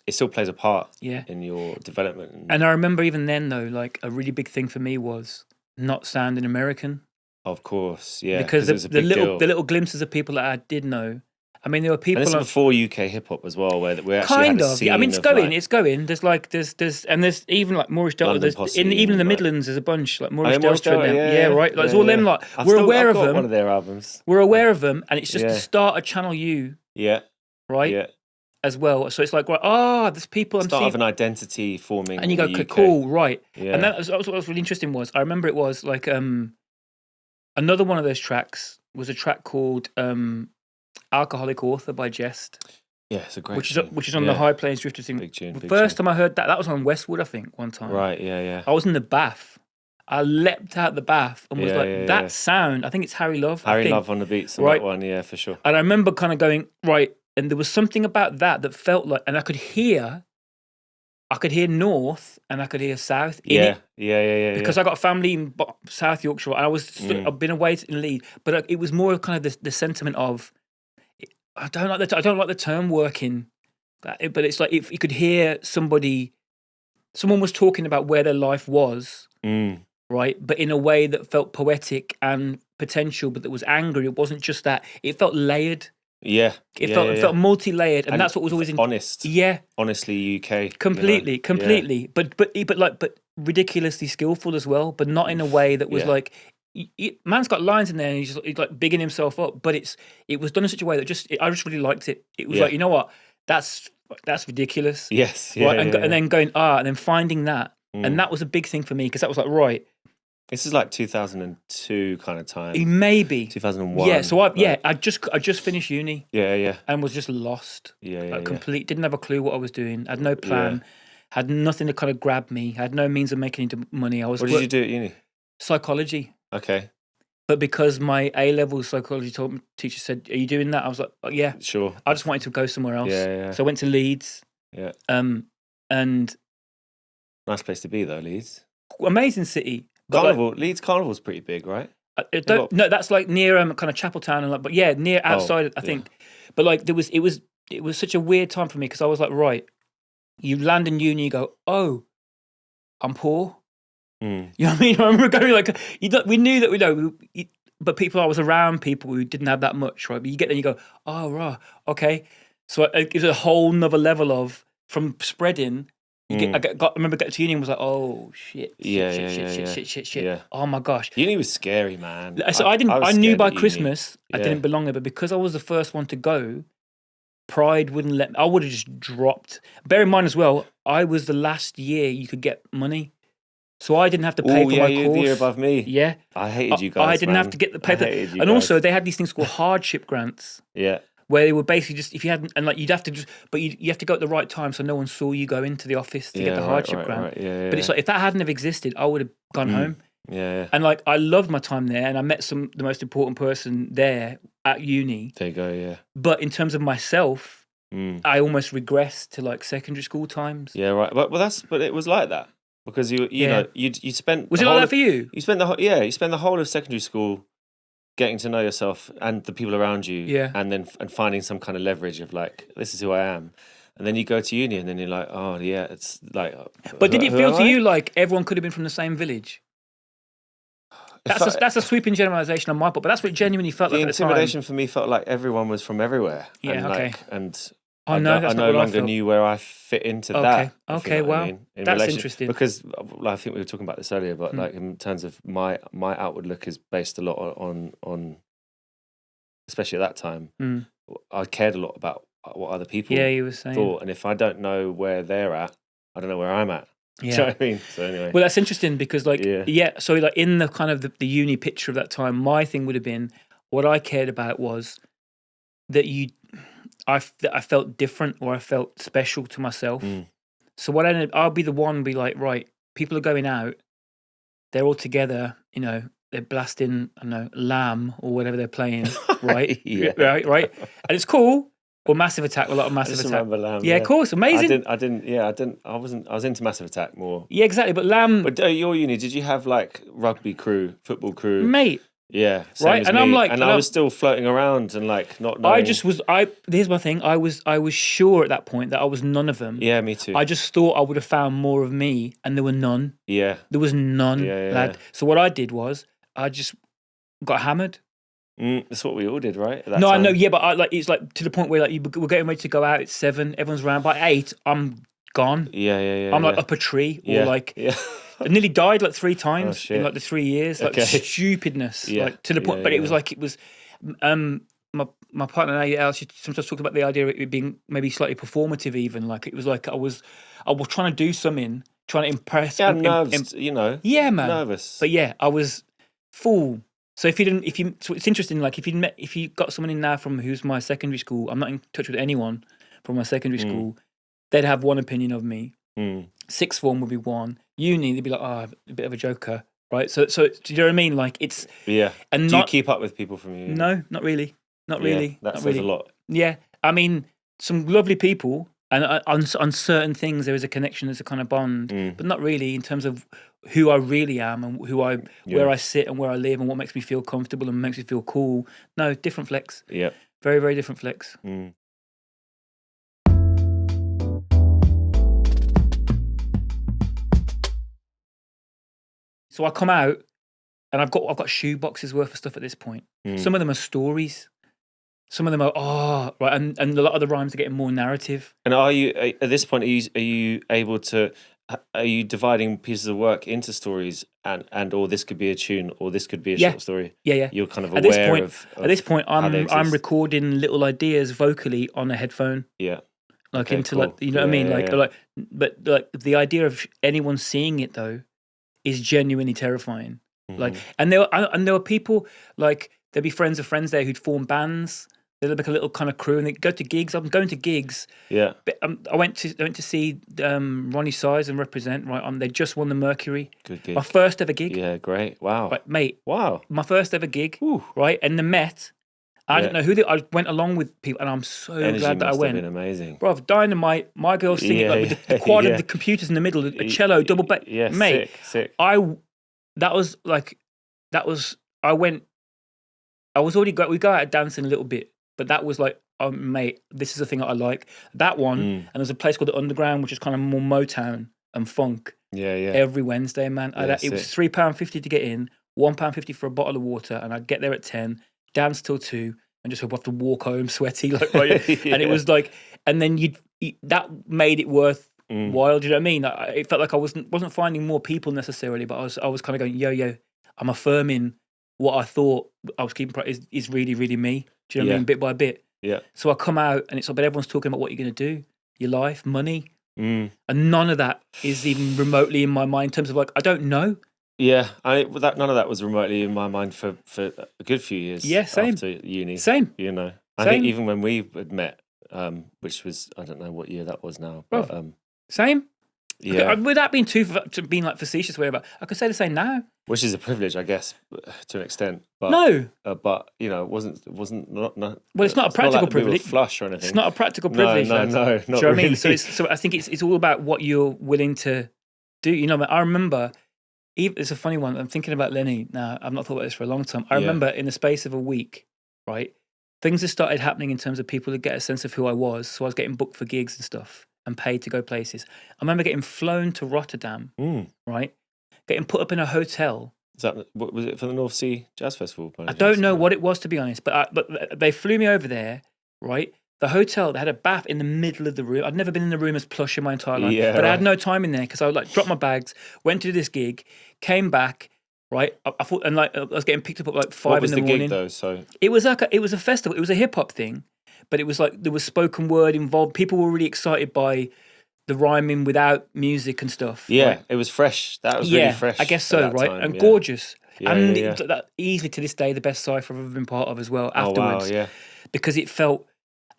it still plays a part in your development. And I remember even then though, like a really big thing for me was not sounding American. Of course, yeah. Because it was a big deal. the little glimpses of people that I did know. I mean, there were people. And this is before UK hip hop as well, where we actually kind had a of. scene Yeah, I mean, it's going. like, it's going. There's even like Maurice Delta. London There's Posse even in the and, like- Midlands. There's a bunch like Maurice Maurice Delta. And Delta, them. Right. Like it's all them. Like I've we're aware got of them. one of their albums. We're aware of them, and it's just Yeah. to start a Channel U. Yeah, Right. yeah. As well. So it's like, right, there's people I'm Start seeing. of an identity forming. And you go, in the okay, UK. cool, right. Yeah. And that was what was really interesting was, I remember it was like another one of those tracks was a track called Alcoholic Author by Jest. Yeah, it's a great which tune. is on the High Plains Drifter thing. Big tune. The first time I heard that was on Westwood, I think, one time. Right, yeah. I was in the bath. I leapt out the bath and was that sound, I think it's Harry Love. Harry Love on the beats on that one, yeah, for sure. And I remember kind of going, right, and there was something about that felt like, and I could hear north and I could hear south in it. Yeah. Because I got a family in South Yorkshire. I've been away in Leeds, but it was more kind of the sentiment of I don't like the term working, but it's like if you could hear someone was talking about where their life was, right, but in a way that felt poetic and potential, but that was angry. It wasn't just that; it felt layered. Yeah, it felt multi-layered, and that's what was always honest. Yeah, honestly, UK completely, but ridiculously skillful as well, but not in a way that was like. Man's got lines in there, and he's like bigging himself up, but it was done in such a way that I just really liked it. It was like, you know what, that's ridiculous. Yes, right, and then going and then finding that, and that was a big thing for me because that was like right. This is like 2002 kind of time. Maybe 2001. Yeah, so I just finished uni. Yeah. And was just lost. Yeah. Didn't have a clue what I was doing. Had no plan. Had nothing to kind of grab me. Had no means of making any money. What did you do at uni? Psychology. Okay. But because my A-level psychology teacher said, "Are you doing that?" I was like, oh, "Yeah, sure." I just wanted to go somewhere else. Yeah. So I went to Leeds. Yeah. And nice place to be though, Leeds. Amazing city. Leeds Carnival's pretty big, right? No, that's like near kind of Chapeltown and near outside. I think. But like it was such a weird time for me because I was like, right, you land in uni, you go, oh, I'm poor. You know what I mean? I remember going like, we knew that we know, but I was around people who didn't have that much, right? But you get there and you go, oh, right, okay. So it gives a whole nother level of from spreading. I remember getting to uni and was like, oh shit. Yeah. Oh my gosh. Uni was scary, man. So I knew by Christmas I didn't belong there, but because I was the first one to go, pride wouldn't let me. I would have just dropped. Bear in mind as well, I was the last year you could get money. So I didn't have to pay for my course. You were the year above me. Yeah. I hated you guys, I didn't have to get the pay for it. And also they had these things called hardship grants. Yeah. Where they were basically just, if you hadn't, and like you'd have to just, but you have to go at the right time so no one saw you go into the office to get the hardship grant. Right. Yeah. But it's like, if that hadn't have existed, I would have gone home. Yeah. And like, I loved my time there, and I met the most important person there at uni. There you go. Yeah. But in terms of myself, I almost regressed to like secondary school times. Yeah. Right. But it was like that because you know you spent. Was the it like whole that of- for you? You spent you spend the whole of secondary school getting to know yourself and the people around you. Yeah. And then finding some kind of leverage of like, this is who I am. And then you go to uni and then you're like, oh yeah, it's like. But did it who feel am to I? you like everyone could have been from the same village? That's a sweeping generalization on my part, but that's what it genuinely felt The like at the time. intimidation for me felt like everyone was from everywhere. Yeah, and okay. Like, and Oh, I no, that's no not what I longer felt. knew where I fit into Okay, that. okay, What I wow. mean, in That's relation- interesting. Because I think we were talking about this earlier, but like in terms of my outward look is based a lot on especially at that time. I cared a lot about what other people Yeah, you were saying. thought, and if I don't know where they're at, I don't know where I'm at. Yeah. Do you know what I mean? So anyway, Well, that's interesting because, like, Yeah. so like in the kind of the uni picture of that time, my thing would have been what I cared about was that I felt different or I felt special to myself. So what I'll be the one be like, right, people are going out, they're all together, you know, they're blasting, I don't know, Lamb or whatever they're playing, right? Yeah. right, and it's cool. Or Massive Attack, a lot of I Massive just Attack. remember Lamb. Yeah, of course, amazing. I was into Massive Attack more. Yeah, exactly. But Lamb, But your uni, did you have like rugby crew, football crew? mate. Yeah, same Right, as and me. I'm like- and and I I'm- was still floating around and like not knowing. Here's my thing. I was sure at that point that I was none of them. Yeah, me too. I just thought I would have found more of me, and there were none. Yeah, There was none, Yeah, lad. yeah. So what I did was I just got hammered. that's what we all did, right? At that No, I time. know, yeah, but it's like to the point where like we're getting ready to go out at 7, everyone's around. By 8, I'm gone. Yeah. I'm like up a tree or yeah. like yeah. I nearly died like 3 times shit. in like the 3 years. Like Okay. stupidness. Yeah, Like to the point, yeah, but it was yeah. like it was my partner now, she sometimes talked about the idea of it being maybe slightly performative, even like it was like I was trying to do something, trying to impress. Yeah, I'm nervous, you know. Yeah, man. Nervous. But yeah, I was full. So so it's interesting. Like if you got someone in now from who's my secondary school, I'm not in touch with anyone from my secondary school. They'd have one opinion of me. Sixth form would be one. Uni, they'd be like, oh, a bit of a joker, right? So do you know what I mean? Like it's Yeah. and Do you not keep up with people from your uni? no, not really, not really. That not says really. a lot. Yeah, I mean, some lovely people, and on certain things there is a connection, there's a kind of bond, but not really in terms of who I really am and where I sit and where I live and what makes me feel comfortable and makes me feel cool. No, different flex. Yeah. Very, very different flex. So I come out and I've got shoe boxes worth of stuff at this point. Some of them are stories. Some of them are right, and a lot of the rhymes are getting more narrative. And are you at this point? Are you able to? Are you dividing pieces of work into stories and or this could be a tune or this could be a short story? Yeah. You're kind of At aware this point, how they I'm exist. recording little ideas vocally on a headphone. Yeah. Like Okay, into cool. like, you know what I mean? Yeah. But the idea of anyone seeing it though is genuinely terrifying. Like, and there were people like there'd be friends of friends there who'd form bands. They'd like a little kind of crew, and they'd go to gigs. I'm going to gigs. Yeah. But, I went to see Ronnie Size and Represent. Right, they just won the Mercury. Good gig. My first ever gig. Yeah, great. Wow. Right, mate. Wow. My first ever gig. Ooh. Right, and the Met. I didn't know who I went along with people, and I'm so Energy glad that I must went. have been amazing. Bro, dynamite. My girl singing like, with the quad of the computers in the middle, a cello, double bass. Yeah, mate. sick. I was already we go out dancing a little bit, but that was like, oh mate, this is the thing that I like. That one, and there's a place called the Underground, which is kind of more Motown and funk. Yeah. Every Wednesday, man. It was £3.50 to get in, £1.50 for a bottle of water, and I'd get there at 10, dance till 2, and just have to walk home sweaty, like right. And it was like, and then that made it worth while. Do you know what I mean? It felt like I wasn't finding more people necessarily, but I was kind of going, yo, I'm affirming what I thought I was keeping is really, really me. Do you know what I mean? Bit by bit. Yeah. So I come out and it's like, but everyone's talking about what you're going to do, your life, money. And none of that is even remotely in my mind in terms of like, I don't know. Yeah, none of that was remotely in my mind for a good few years. Yeah, same. After uni, Same. You know, I Same. think even when we had met, which was I don't know what year that was now, but Same. Yeah. Without being being like facetious, whatever, I could say the same now. Which is a privilege, I guess, to an extent. But, No. But it wasn't not. Well, it's not a not practical like we were privilege. flush or anything. It's not a practical privilege. No, lads. not Do you know what I mean? really. So I think it's all about what you're willing to do. You know, I remember. It's a funny one. I'm thinking about Lenny now. I've not thought about this for a long time. I remember in the space of a week, right? Things have started happening in terms of people to get a sense of who I was. So I was getting booked for gigs and stuff and paid to go places. I remember getting flown to Rotterdam, right? Getting put up in a hotel. Was it for the North Sea Jazz Festival? I don't know what it was, to be honest, but they flew me over there, right? The hotel, they had a bath in the middle of the room. I'd never been in a room as plush in my entire life, but I had no time in there because I would like drop my bags, went to do this gig, came back, right? I thought, and like I was getting picked up at like 5 in the morning. Gig though? So it was like it was a festival. It was a hip hop thing, but it was like there was spoken word involved. People were really excited by the rhyming without music and stuff. Yeah, right? It was fresh. That was really fresh. I guess so, right? Time, and gorgeous. And yeah. Easily to this day, the best cypher I've ever been part of as well. Oh, Afterwards, wow, yeah. Because it felt.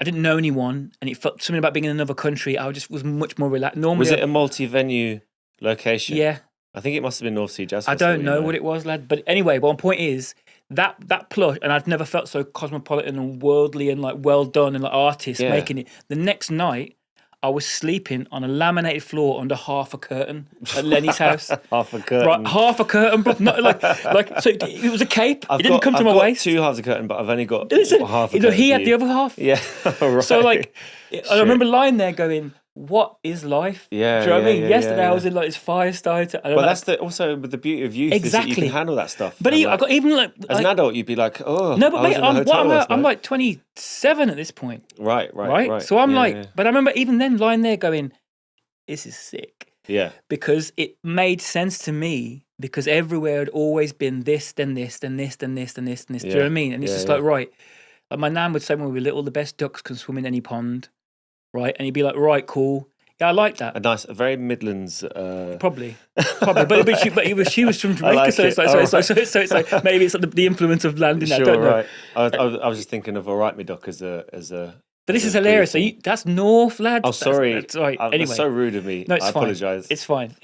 I didn't know anyone, and it felt something about being in another country. I just was much more relaxed. Normally, was it a multi-venue location? Yeah, I think it must have been North Sea Jazz I Festival. don't know what it was, lad. But anyway, one point is that plush, and I've never felt so cosmopolitan and worldly and like well done and like artist making it. The next night, I was sleeping on a laminated floor under half a curtain at Lenny's house. Half a curtain. Right, half a curtain, bro. Not like so it was a cape. It didn't come to my waist. 2 halves of curtain, but I've only got half a curtain. He had the other half. Yeah, right. So like, I remember lying there going, "What is life?" Yeah, do you know what I mean? Yesterday I yeah. was in like this fire starter. Well, that's also with the beauty of youth. Exactly. Is that you can handle that stuff. But I got even like as an adult, you'd be like, "Oh, no." But I was mate, in the hotel I'm like 27 at this point. Right. So I'm but I remember even then lying there going, "This is sick." Yeah. Because it made sense to me because everywhere had always been this, then this, then this, then this, then this, then this. Do you know what I mean? And it's just like, right. Like my nan would say when we were little, the best ducks can swim in any pond, right? And he'd be like, right, cool. Yeah, I like that. A very Midlands. Probably. But she was from Jamaica, like so it's like maybe it's like the influence of landing that. I don't know. Right. I was just thinking of All Right Me Duck as a. But this is hilarious. So that's North, lad. Oh, sorry. That's right. Anyway, Anyway, that's so rude of me. No, it's I fine. apologise. It's fine.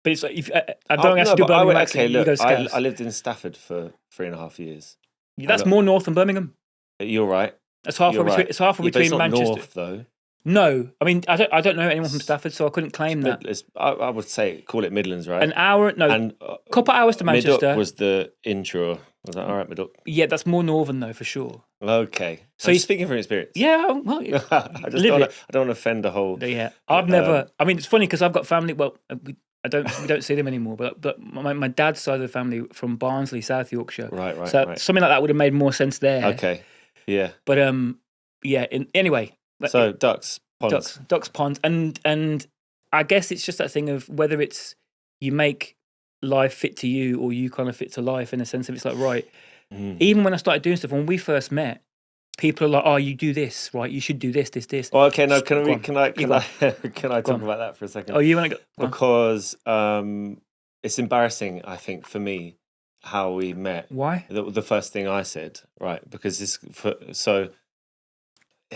But it's like I don't actually do Birmingham accent. You go Scouse. I lived in Stafford for 3.5 years. That's more north than Birmingham. You're right. It's halfway between. It's halfway between it's not Manchester. North though. No, I mean I don't know anyone from Stafford, so I couldn't claim that. I would say call it Midlands, right? An hour, no, and couple hours to Manchester. Miduck was the intro. Was that all right, Miduck? Yeah, that's more northern though, for sure. Okay, so you're speaking from experience. Yeah, well, I don't want to offend a whole. Yeah, I've never. I mean, it's funny because I've got family. Well, we don't see them anymore. But my dad's side of the family from Barnsley, South Yorkshire. Right. So something like that would have made more sense there. Okay. Yeah. But yeah. Anyway. So ducks, ponds, ponds, and I guess it's just that thing of whether it's you make life fit to you or you kind of fit to life in a sense of it's like right. Even when I started doing stuff when we first met, people are like, "Oh, you do this, right? You should do this." Oh, okay. No, can I talk about that for a second? Oh, you want to go? Because it's embarrassing, I think, for me how we met. Why? The first thing I said, right? Because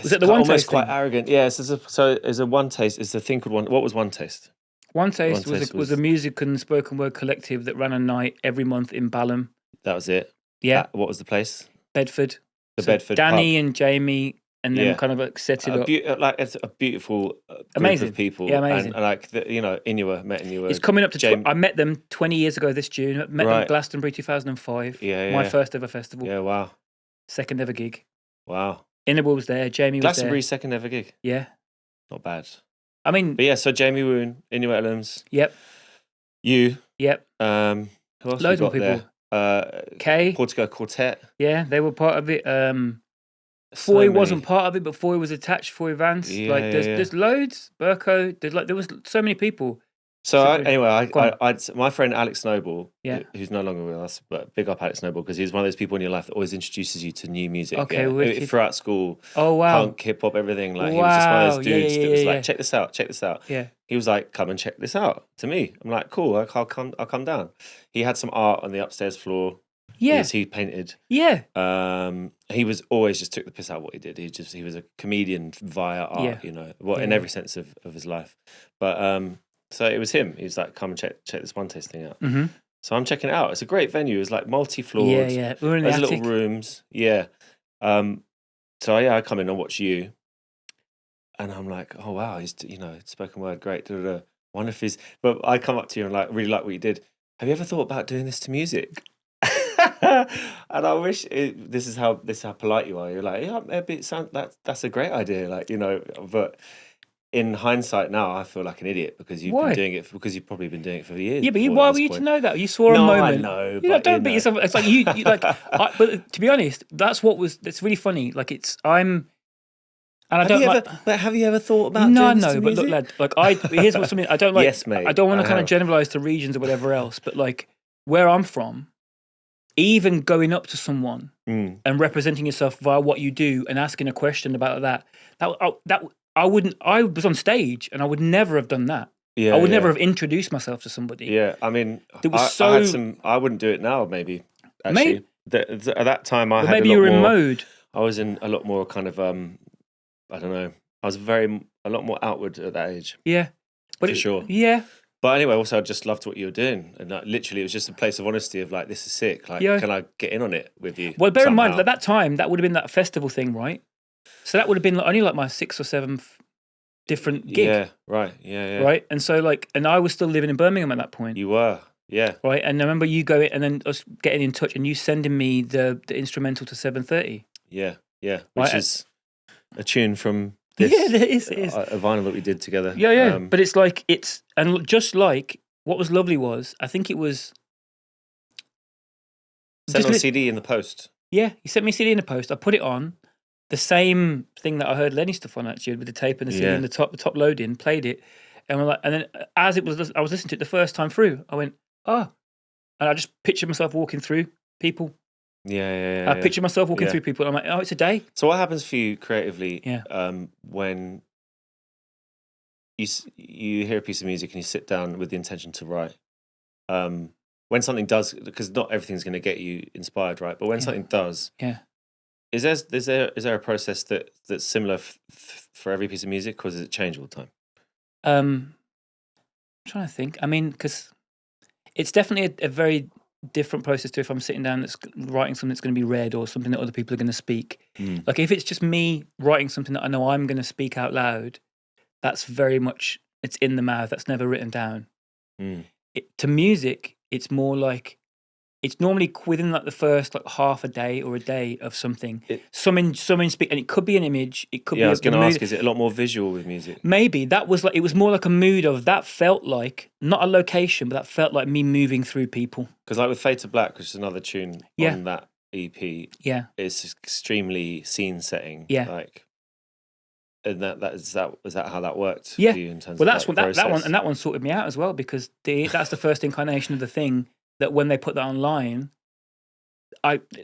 was it the one almost taste quite thing? arrogant? Yeah. So is a one taste. Is the thing called one? What was one taste? One taste was a music and spoken word collective that ran a night every month in Balham. That was it. Yeah. What was the place? Bedford. Bedford. Danny pub. and Jamie, and then kind of like set it up. Like it's a beautiful amazing group of people. Yeah, amazing. And like Inua met Inua. It's coming up to. I met them 20 years ago this June. Met them at Glastonbury 2005. Yeah. My first ever festival. Yeah. Wow. Second ever gig. Wow. Inua was there. Jamie was there. Glastonbury's second ever gig. Yeah. Not bad. I mean. But yeah, so Jamie Woon, Inua Ellams. Yep. You. Yep. Who else Loads we got more people. There? Kay. Portugal Quartet. Yeah, they were part of it. Foy wasn't part of it, but Foy was attached. Foy Vance. Yeah, there's loads. Burko. There was so many people. So my friend Alex Noble, who's no longer with us, but big up Alex Noble because he's one of those people in your life that always introduces you to new music. Okay, throughout school. Oh wow, punk, hip hop, everything. Like he was just one of those dudes that was like, check this out. Yeah, he was like, come and check this out. To me, I'm like, cool. I'll come down. He had some art on the upstairs floor. Yeah, he painted. Yeah, he was always just took the piss out of what he did. He was a comedian via art. In every sense of his life. But So it was him. He was like, come and check this one tasting out. Mm-hmm. So I'm checking it out. It's a great venue. It's like multi-floored. Yeah, yeah. We were in the There's attic. little rooms. Yeah. So I come in and watch you, and I'm like, oh wow, he's spoken word, great. Da, da, da. Wonder if he's. But I come up to you and like really like what you did. Have you ever thought about doing this to music? And I wish this is how polite you are. You're like, yeah, maybe that's a great idea. Like but in hindsight now, I feel like an idiot because you've Why? been doing it because you've probably been doing it for years. Yeah, but before why at were this you point. to know that? You saw a No, I moment. know, You know, but, don't beat yourself. It's like you like. But to be honest, that's really funny. Like and I don't like. But have you ever thought about No, doing this no, to but look, music? lad. Like here's what's something I don't like. Yes, mate, I don't want I to kind of have. generalize to regions or whatever else. But like where I'm from, even going up to someone and representing yourself via what you do and asking a question about that I wouldn't. I was on stage and I would never have done that. Yeah, I would never have introduced myself to somebody. Yeah, I mean, There was I had some. I wouldn't do it now. Maybe actually, at that time I had maybe a you lot were in more. mode. I was in a lot more kind of. I don't know. I was a lot more outward at that age. Yeah, but for sure. Yeah. But anyway, also I just loved what you were doing, and like, literally, it was just a place of honesty of like, this is sick. Like, can I get in on it with you? Well, bear in mind somehow? at that time that would have been that festival thing, right? So that would have been only like my 6th or 7th different gig. Yeah, right. Yeah, yeah. Right, and so and I was still living in Birmingham at that point. You were, yeah. Right, and I remember you going and then us getting in touch and you sending me the instrumental to 7:30. Yeah, yeah, which is a tune from this. Yeah, it is. A vinyl that we did together. Yeah, yeah. But it's like and just like what was lovely was I think it was sent on CD in the post. Yeah, he sent me a CD in the post. I put it on. The same thing that I heard Lenny stuff on actually with the tape and the CD and the top loading, played it, and we're like, and then as I was listening to it the first time through, I went, oh, and I just pictured myself walking through people. Yeah. I pictured myself walking through people. And I'm like, oh, it's a day. So what happens for you creatively? Yeah. When you hear a piece of music and you sit down with the intention to write. When something does, because not everything's going to get you inspired, right? But when something does, Is there a process that's similar for every piece of music, or does it change all the time? I'm trying to think. I mean, because it's definitely a very different process to if I'm sitting down that's writing something that's going to be read or something that other people are going to speak. Like if it's just me writing something that I know I'm going to speak out loud, that's very much it's in the mouth. That's never written down. To music, it's more like. It's normally within like the first like half a day or a day of something. Someone speak, and it could be an image. It could be. I was going to ask: is it a lot more visual with music? Maybe that was like it was more like a mood of that felt like not a location, but that felt like me moving through people. Because like with Fade to Black, which is another tune on that EP, it's extremely scene setting. Yeah, like, and is that how that worked? Yeah, for you in terms well, of that's what that one sorted me out as well because that's the first incarnation of the thing. That when they put that online,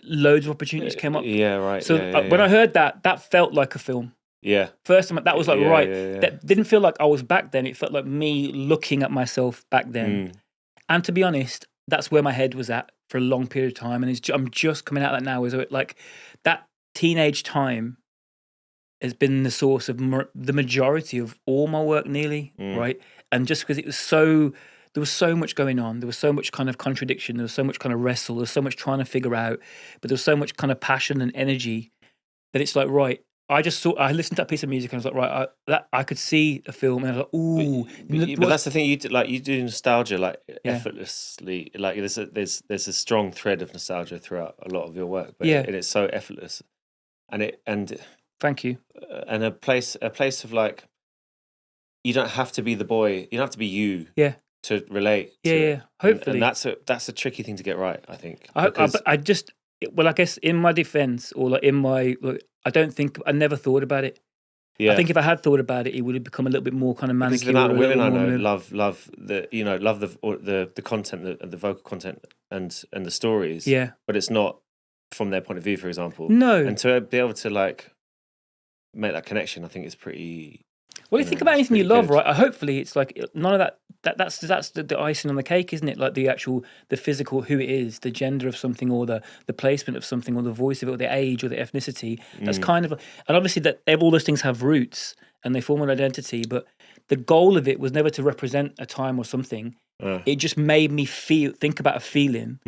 loads of opportunities came up. Yeah, right. So when I heard that felt like a film. Yeah. First time that was like that didn't feel like I was back then. It felt like me looking at myself back then. And to be honest, that's where my head was at for a long period of time. And I'm just coming out of that now. Is it like that teenage time has been the source of the majority of all my work, nearly right. And just because it was so. There was so much going on. There was so much kind of contradiction. There was so much kind of wrestle. There was so much trying to figure out. But there was so much kind of passion and energy that it's like, right, I listened to that piece of music and I was like, right, I could see a film and I was like, ooh. But that's the thing, you do nostalgia like effortlessly. Like there's a strong thread of nostalgia throughout a lot of your work. But and it's so effortless. And thank you. And a place of like, you don't have to be the boy. You don't have to be you. Yeah. To relate, hopefully, and that's a tricky thing to get right. I think. I guess in my defense, or like in my, I never thought about it. Yeah. I think if I had thought about it, it would have become a little bit more kind of manicured. Because the amount of women I know love the content, the vocal content, and the stories. Yeah, but it's not from their point of view, for example. No, and to be able to like make that connection, I think is pretty. Well, you think about anything you love, right? Hopefully, it's like none of that. That's the icing on the cake, isn't it? Like the physical, who it is, the gender of something, or the placement of something, or the voice of it, or the age, or the ethnicity. That's kind of, and obviously that all those things have roots, and they form an identity. But the goal of it was never to represent a time or something. It just made me think about a feeling,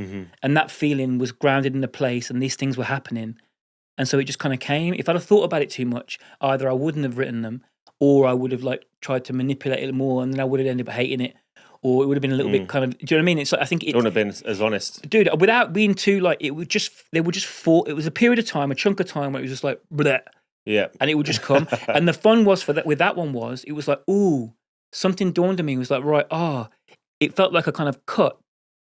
and that feeling was grounded in a place, and these things were happening. And so it just kind of came. If I'd have thought about it too much, either I wouldn't have written them, or I would have like tried to manipulate it more, and then I would have ended up hating it, or it would have been a little bit kind of. Do you know what I mean? It's like I think it wouldn't have been as honest, dude. Without being too like, it would just they would just fall. It was a period of time, a chunk of time where it was just like, bleh, yeah, and it would just come. And the fun was for that with that one was it was like, ooh, something dawned on me. It was like, right, it felt like a kind of cut,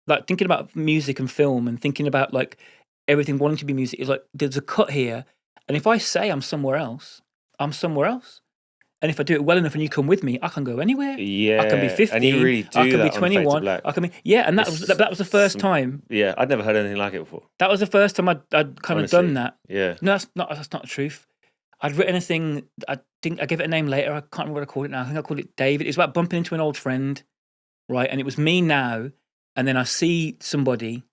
like thinking about music and film and thinking about like everything wanting to be music. It's like there's a cut here, and if I say I'm somewhere else, I'm somewhere else. And if I do it well enough and you come with me, I can go anywhere. yeah. I can be 15. And you really do I can that be 21. on Fade to Black. I can be and that was the first time. Yeah, I'd never heard anything like it before. That was the first time I'd kind of done that. Yeah. No, that's not the truth. I'd written a thing. I think I gave it a name later. I can't remember what I called it now. I think I called it David. It's about bumping into an old friend, right? And it was me now, and then I see somebody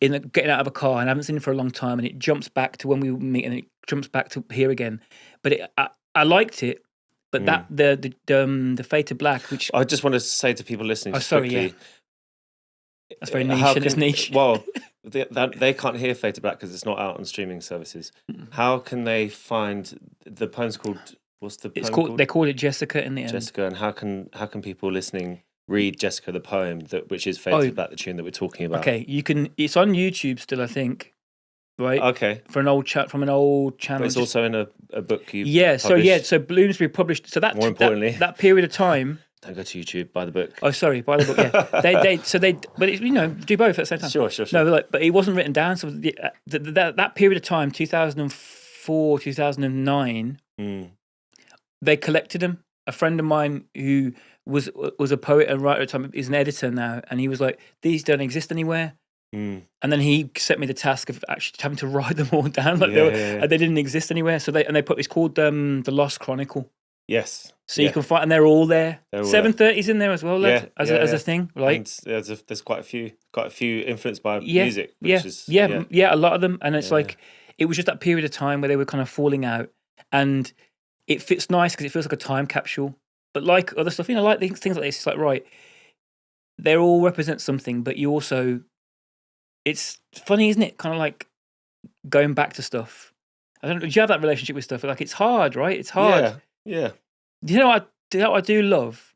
getting out of a car, and I haven't seen him for a long time, and it jumps back to when we meet, and it jumps back to here again. But I liked it. But that the Fade to Black, which I just want to say to people listening, quickly, that's very niche. It's niche. Well, they can't hear Fade to Black because it's not out on streaming services. How can they find the poem's called? What's the poem called? They called it Jessica in the end. Jessica, and how can people listening read Jessica the poem which is Fade to Black, the tune that we're talking about? Okay, you can. It's on YouTube still, I think. Right. Okay. For an old from an old channel. But it's also in a book you. Yeah. Published. So Bloomsbury published. So that more importantly, that period of time. Don't go to YouTube. Buy the book. Oh, sorry, buy the book. Yeah. But it's, do both at the same time. Sure. No, but it wasn't written down. So that period of time, 2004, 2009, they collected them. A friend of mine who was a poet and writer at the time is an editor now, and he was like, "These don't exist anywhere." And then he set me the task of actually having to write them all down, like and they didn't exist anywhere. So they put it's called the Lost Chronicle. Yes. So you can find, and they're all there. 730's in there as well, as a thing, right? And there's quite a few influenced by music. A lot of them, and it's like it was just that period of time where they were kind of falling out, and it fits nice because it feels like a time capsule. But like other stuff, like things like this, it's like right, they all represent something, but you also. It's funny, isn't it? Kind of like going back to stuff. I don't know. Do you have that relationship with stuff? Like it's hard, right? It's hard. Yeah. Do you know what I do love?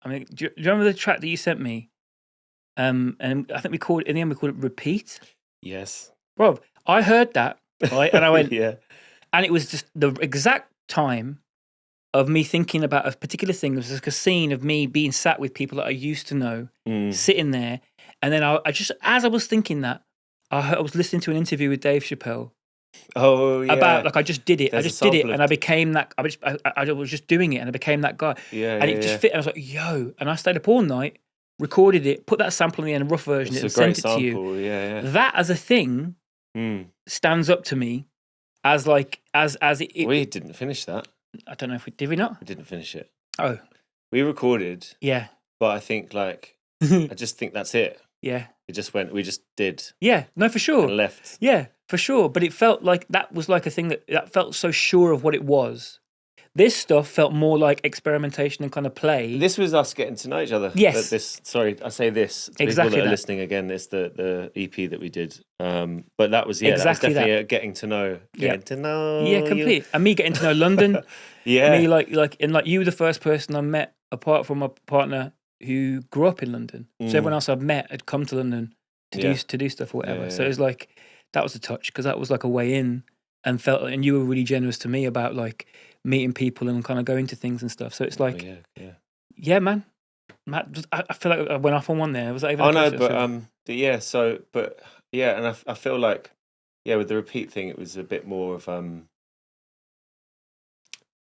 I mean, do you remember the track that you sent me? And I think we called it Repeat. Yes. Rob, I heard that, right? And I went, yeah. And it was just the exact time of me thinking about a particular thing. It was like a scene of me being sat with people that I used to know, sitting there. And then I just, as I was thinking that, I was listening to an interview with Dave Chappelle. Oh, yeah. About, like, I just did it. And I became that. I was just doing it, and I became that guy. Yeah. And it just fit. And I was like, yo. And I stayed up all night, recorded it, put that sample in the end, a rough version, and sent it to you. Yeah. That as a thing stands up to me as like, as it. We didn't finish that. I don't know if did we not? We didn't finish it. Oh. We recorded. Yeah. But I think, like, I just think that's it. Yeah. We just did. Yeah, no, for sure. And left. Yeah, for sure. But it felt like that was like a thing that felt so sure of what it was. This stuff felt more like experimentation and kind of play. This was us getting to know each other. Yes. Sorry, I say this to exactly people that are listening again. It's the EP that we did. But that was exactly that was definitely getting to know. Getting to know. Yeah, complete. And me getting to know London. Yeah. Me like you were the first person I met apart from my partner who grew up in London. So everyone else I've met had come to London to do stuff or whatever. Yeah. So it was like that was a touch because that was like a way in, and you were really generous to me about like meeting people and kind of going to things and stuff. So it's like, yeah, man. Matt, I feel like I went off on one there. Was that even? Oh no, but and I feel like with the repeat thing, it was a bit more of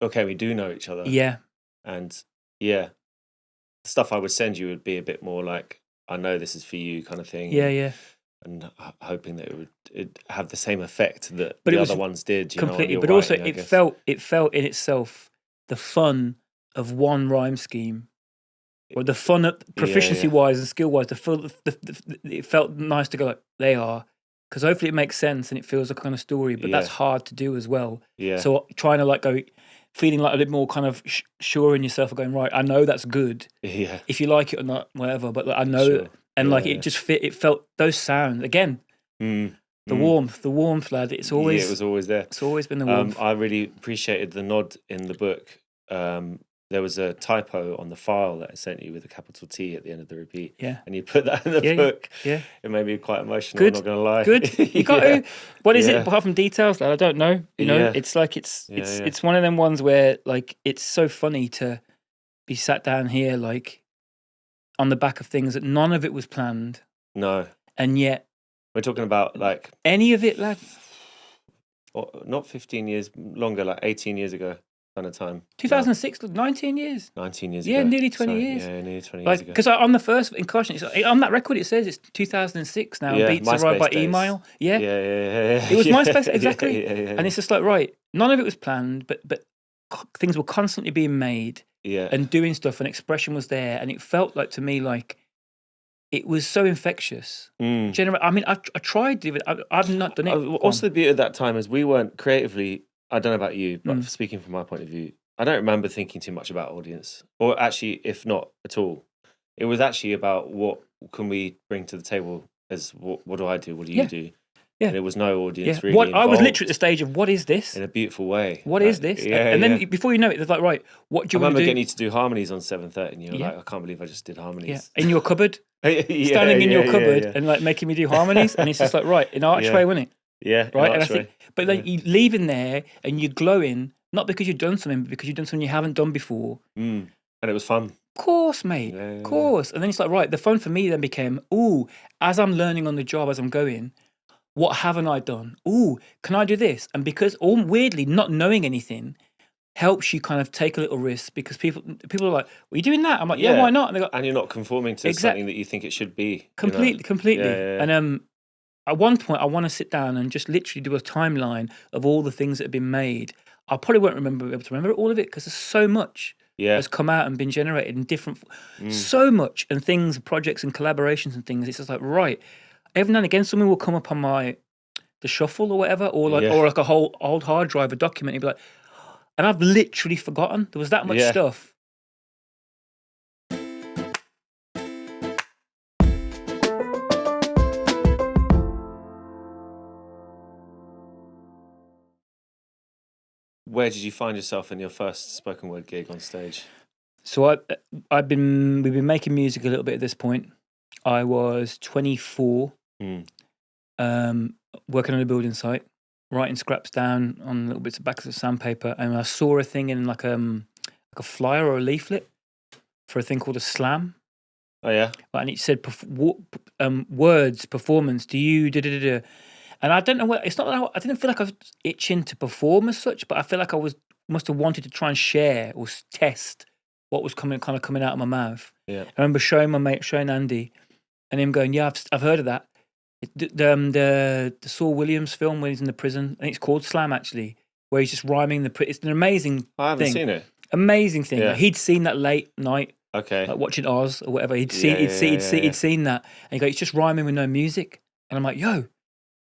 okay, we do know each other. Yeah, and stuff I would send you would be a bit more like, I know this is for you kind of thing. Yeah. And hoping that it'd have the same effect that the other ones did. Completely, but also it felt in itself the fun of one rhyme scheme, or the fun of proficiency wise and skill wise. It felt nice to go like they are, because hopefully it makes sense and it feels like a kind of story. But that's hard to do as well. Yeah. So trying to like go, feeling like a bit more kind of sure in yourself, going, right, I know that's good. Yeah. If you like it or not, whatever. But like, I know, Sure. and like Yeah. it just fit. It felt those sounds again. The warmth, lad. It's always it was always there. It's always been the warmth. I really appreciated the nod in the book. There was a typo on the file that I sent you with a capital T at the end of the repeat. Yeah. And you put that in the book. Yeah. It made me quite emotional, Good. I'm not going to lie. Good. You got to. What is Yeah. it apart from details? Lad? I don't know. You know, Yeah. it's like it's one of them ones where like it's so funny to be sat down here like on the back of things that none of it was planned. No. And yet We're talking about like any of it, lad. not 15 years longer, like 18 years ago kind of time. 2006, 19 years. 19 years Yeah, ago. nearly 20 Sorry, years. Yeah, nearly 20 years Like ago. because on the first in caution, on that record it says it's 2006 now. Yeah, Beats arrive by MySpace days. email. Yeah. Yeah. It was Yeah. MySpace, exactly. Yeah. And it's just like, right, none of it was planned, but things were constantly being made Yeah. and doing stuff, and expression was there, and it felt like to me like it was so infectious. I mean, I tried to do it. I've not done it. Also, the beauty of that time is we weren't creatively. I don't know about you, but speaking from my point of view, I don't remember thinking too much about audience, or actually, if not at all, it was actually about what can we bring to the table. As what do I do? What do you do? Yeah. And there was no audience really. I was involved literally at the stage of what is this? in a beautiful way. What is this? And then before you know it, it's like, right, what do you I want remember to do? getting you to do harmonies on 7:30, and you're like, I can't believe I just did harmonies. In your cupboard, standing in your cupboard and like making me do harmonies, and it's just like, right, in archway, wasn't it? Yeah, Right. And I think, but like you leaving there and you're glowing, not because you've done something, but because you've done something you haven't done before. And it was fun. Of course, mate. Of course. And then it's like, right, the fun for me then became, as I'm learning on the job, as I'm going, what haven't I done? Can I do this? And because weirdly, not knowing anything helps you kind of take a little risk, because people are like, "Are you doing that?" I'm like, "Yeah, why not?" And they go, and you're not conforming to something that you think it should be. Completely. Yeah. And at one point, I want to sit down and just literally do a timeline of all the things that have been made. I probably won't be able to remember all of it because there's so much has come out and been generated in different, so much, and things, projects and collaborations and things. It's just like, right, every now and again, something will come up on the shuffle or whatever, or like a whole old hard drive, a document, and be like, and I've literally forgotten there was that much stuff. Where did you find yourself in your first spoken word gig on stage? So we've been making music a little bit at this point. I was 24, working on a building site, writing scraps down on little bits of backs of sandpaper, and I saw a thing in like a flyer or a leaflet for a thing called a slam. Oh yeah, and it said words performance. Do you da-da-da-da? And I don't know what. It's not that I didn't feel like I was itching to perform as such, but I feel like I must have wanted to try and share or test what was coming out of my mouth. Yeah, I remember showing Andy, and him going, "Yeah, I've heard of that." The Saul Williams film when he's in the prison. I think it's called Slam actually, where he's just rhyming it's an amazing. I haven't seen it. Amazing thing. Yeah. Like he'd seen that late night. Okay. Like watching Oz or whatever. He'd seen that, and he goes, "It's just rhyming with no music." And I'm like, "Yo,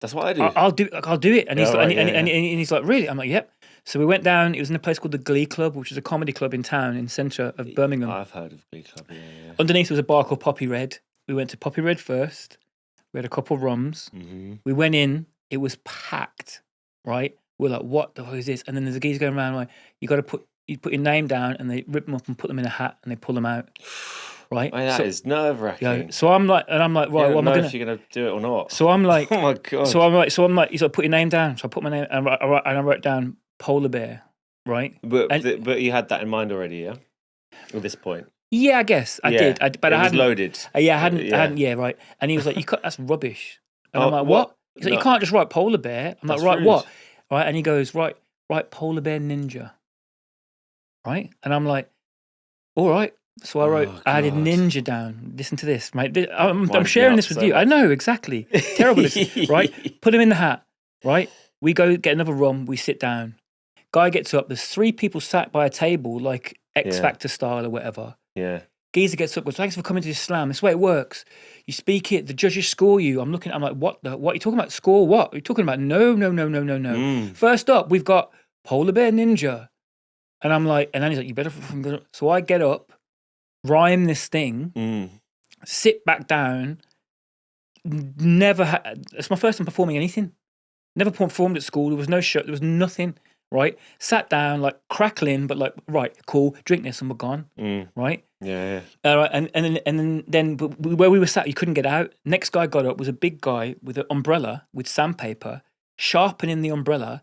that's what I do. I'll do it." And he's like, and he's like, "Really?" I'm like, "Yep." So we went down. It was in a place called the Glee Club, which is a comedy club in town, in the centre of Birmingham. I've heard of Glee Club. Yeah. Underneath was a bar called Poppy Red. We went to Poppy Red first. We had a couple of rums. Mm-hmm. We went in. It was packed. Right? We're like, "What the hell is this?" And then there's a geezer going around like, "You put your name down," and they rip them up and put them in a hat and they pull them out. Right? That is nerve-wracking. So I'm like, right, what am I gonna? If you're gonna do it or not. So I'm like, oh my god. So I'm like, he's like, "Put your name down." So I put my name and I wrote down Polarbear. Right? But you had that in mind already, yeah? At this point. Yeah, I guess I did. But I hadn't loaded. I hadn't. Yeah, right. And he was like, that's rubbish." And I'm like, "What?" He's like, "You can't just write Polar Bear." I'm like, "Right, rude. What?" Right? And he goes, "Write Polar Bear Ninja." Right? And I'm like, "All right." So I added ninja down. Listen to this, mate. I'm sharing this with you. I know, exactly. Terrible, right? Put him in the hat, right? We go get another rum. We sit down. Guy gets up. There's 3 people sat by a table, like X Factor style or whatever. Yeah. Geezer gets up, goes, "Thanks for coming to this slam. This is the way it works. You speak it, the judges score you." I'm looking, I'm like, what are you talking about? Score what? Are you talking about? No. First up, we've got Polar Bear Ninja. And I'm like, and then he's like, you better fucking get up. So I get up, rhyme this thing, sit back down. It's my first time performing anything. Never performed at school. There was no show. There was nothing. Right. Sat down, like crackling, but like, right, cool. Drink this, and we're gone. Right. Yeah. All right. And then where we were sat, you couldn't get out. Next guy got up was a big guy with an umbrella with sandpaper, sharpening the umbrella,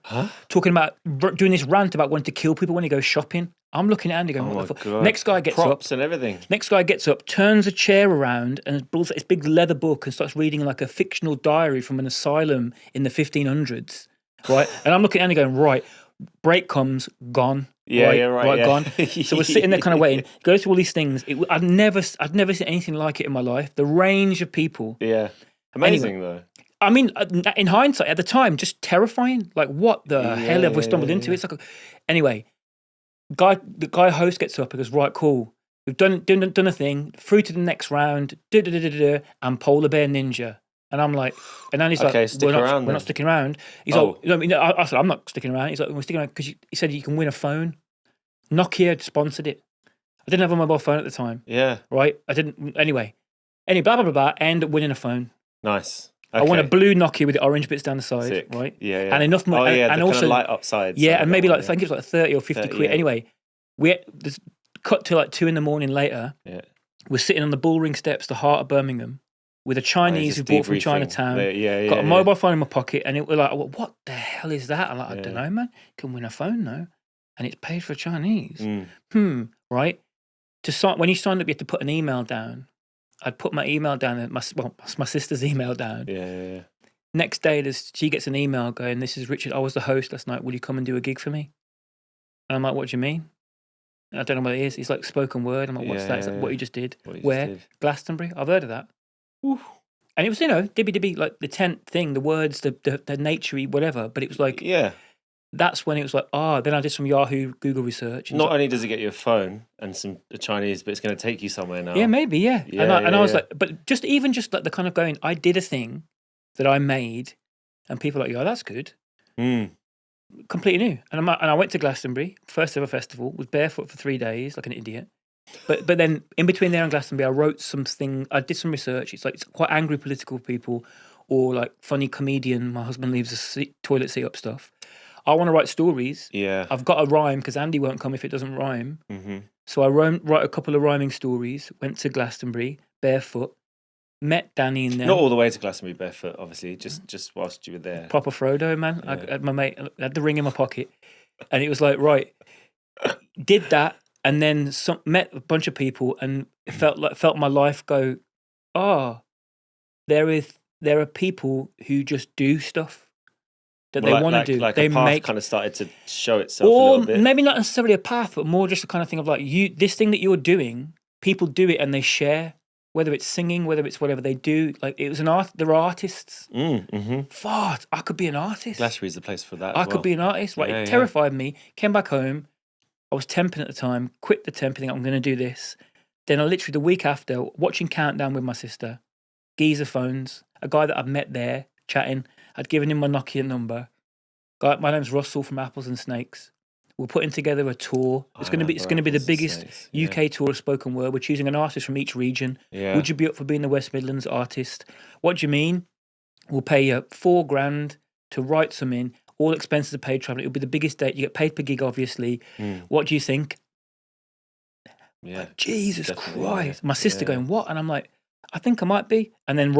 talking about doing this rant about wanting to kill people when he goes shopping. I'm looking at Andy going, what the fuck? God. Next guy gets Props up. and everything. Next guy gets up, turns a chair around and pulls this big leather book and starts reading like a fictional diary from an asylum in the 1500s. Right. And I'm looking at Andy going, right, break comes, gone. Right, gone. So we're sitting there kind of waiting. Goes through all these things. I'd never seen anything like it in my life. The range of people. Yeah. Amazing though. I mean, in hindsight, at the time, just terrifying. Like, what the hell have we stumbled into? It's like, anyway, the guy host gets up and goes, right, cool. We've done a thing. Through to the next round. And Polar Bear Ninja. And I'm like, and then he's like, we're not sticking around. He's like, I said, I'm not sticking around. He's like, we're sticking around because he said you can win a phone. Nokia had sponsored it. I didn't have a mobile phone at the time. Yeah. Right? I didn't, anyway, blah, blah, blah, blah, end up winning a phone. Nice. Okay. I want a blue Nokia with the orange bits down the side. Sick. Right? Yeah. And enough money. And also, kind of light up sides. Yeah, and maybe I think it was like 30 or 50 quid. Yeah. Anyway, this cut to like 2 a.m. later. Yeah. We're sitting on the Bullring Steps, the heart of Birmingham, with a Chinese who bought from Chinatown. Got a mobile phone in my pocket, and it was like, well, what the hell is that? I'm like, I don't know, man. Can win a phone though, and it's paid for Chinese. Right. When you signed up, you had to put an email down. I'd put my email down, my sister's email down. Yeah. Next day, she gets an email going, "This is Richard. I was the host last night. Will you come and do a gig for me?" And I'm like, "What do you mean?" And I don't know what it is. It's like spoken word. I'm like, "What's that?" It's like, "What you just did." Where? Glastonbury. I've heard of that. Oof. And it was, dibby, like the tent thing, the words, the naturey, whatever. But it was like, that's when it was like, then I did some Yahoo Google research. Not only does it get you a phone and some Chinese, but it's going to take you somewhere now. Yeah, maybe, yeah. And I was like, but just like the kind of going, I did a thing that I made, and people are like, that's good. Completely new. And I went to Glastonbury, first ever festival, was barefoot for 3 days, like an idiot. But then in between there and Glastonbury, I wrote something. I did some research. It's quite angry political people, or like funny comedian. My husband leaves the toilet seat up stuff. I want to write stories. Yeah, I've got a rhyme because Andy won't come if it doesn't rhyme. So I write a couple of rhyming stories. Went to Glastonbury barefoot. Met Danny in there. Not all the way to Glastonbury barefoot, obviously. Just whilst you were there. Proper Frodo, man. Yeah. I had my mate. I had the ring in my pocket, and it was like, right. Did that. And then met a bunch of people and felt my life go, there are people who just do stuff that they want to do. Like they a path kind of started to show itself a little bit. Maybe not necessarily a path, but more just the kind of thing of like, this thing that you're doing, people do it and they share, whether it's singing, whether it's whatever they do. Like it was an art. They're artists. Fart. I could be an artist. Glastonbury's the place for that. I could be an artist. Right. It terrified me. Came back home. I was temping at the time, quit the temping, thinking I'm going to do this. Then I literally, the week after, watching Countdown with my sister, geezer phones, a guy that I'd met there, chatting. I'd given him my Nokia number. My name's Russell from Apples and Snakes. We're putting together a tour. It's going to be the biggest UK tour of spoken word. We're choosing an artist from each region. Yeah. Would you be up for being the West Midlands artist? What do you mean? We'll pay you $4,000 to write some in. All expenses are paid traveling. It'll be the biggest date. You get paid per gig, obviously. What do you think? Yeah. Like, Jesus Christ. My sister going, what? And I'm like, I think I might be. And then,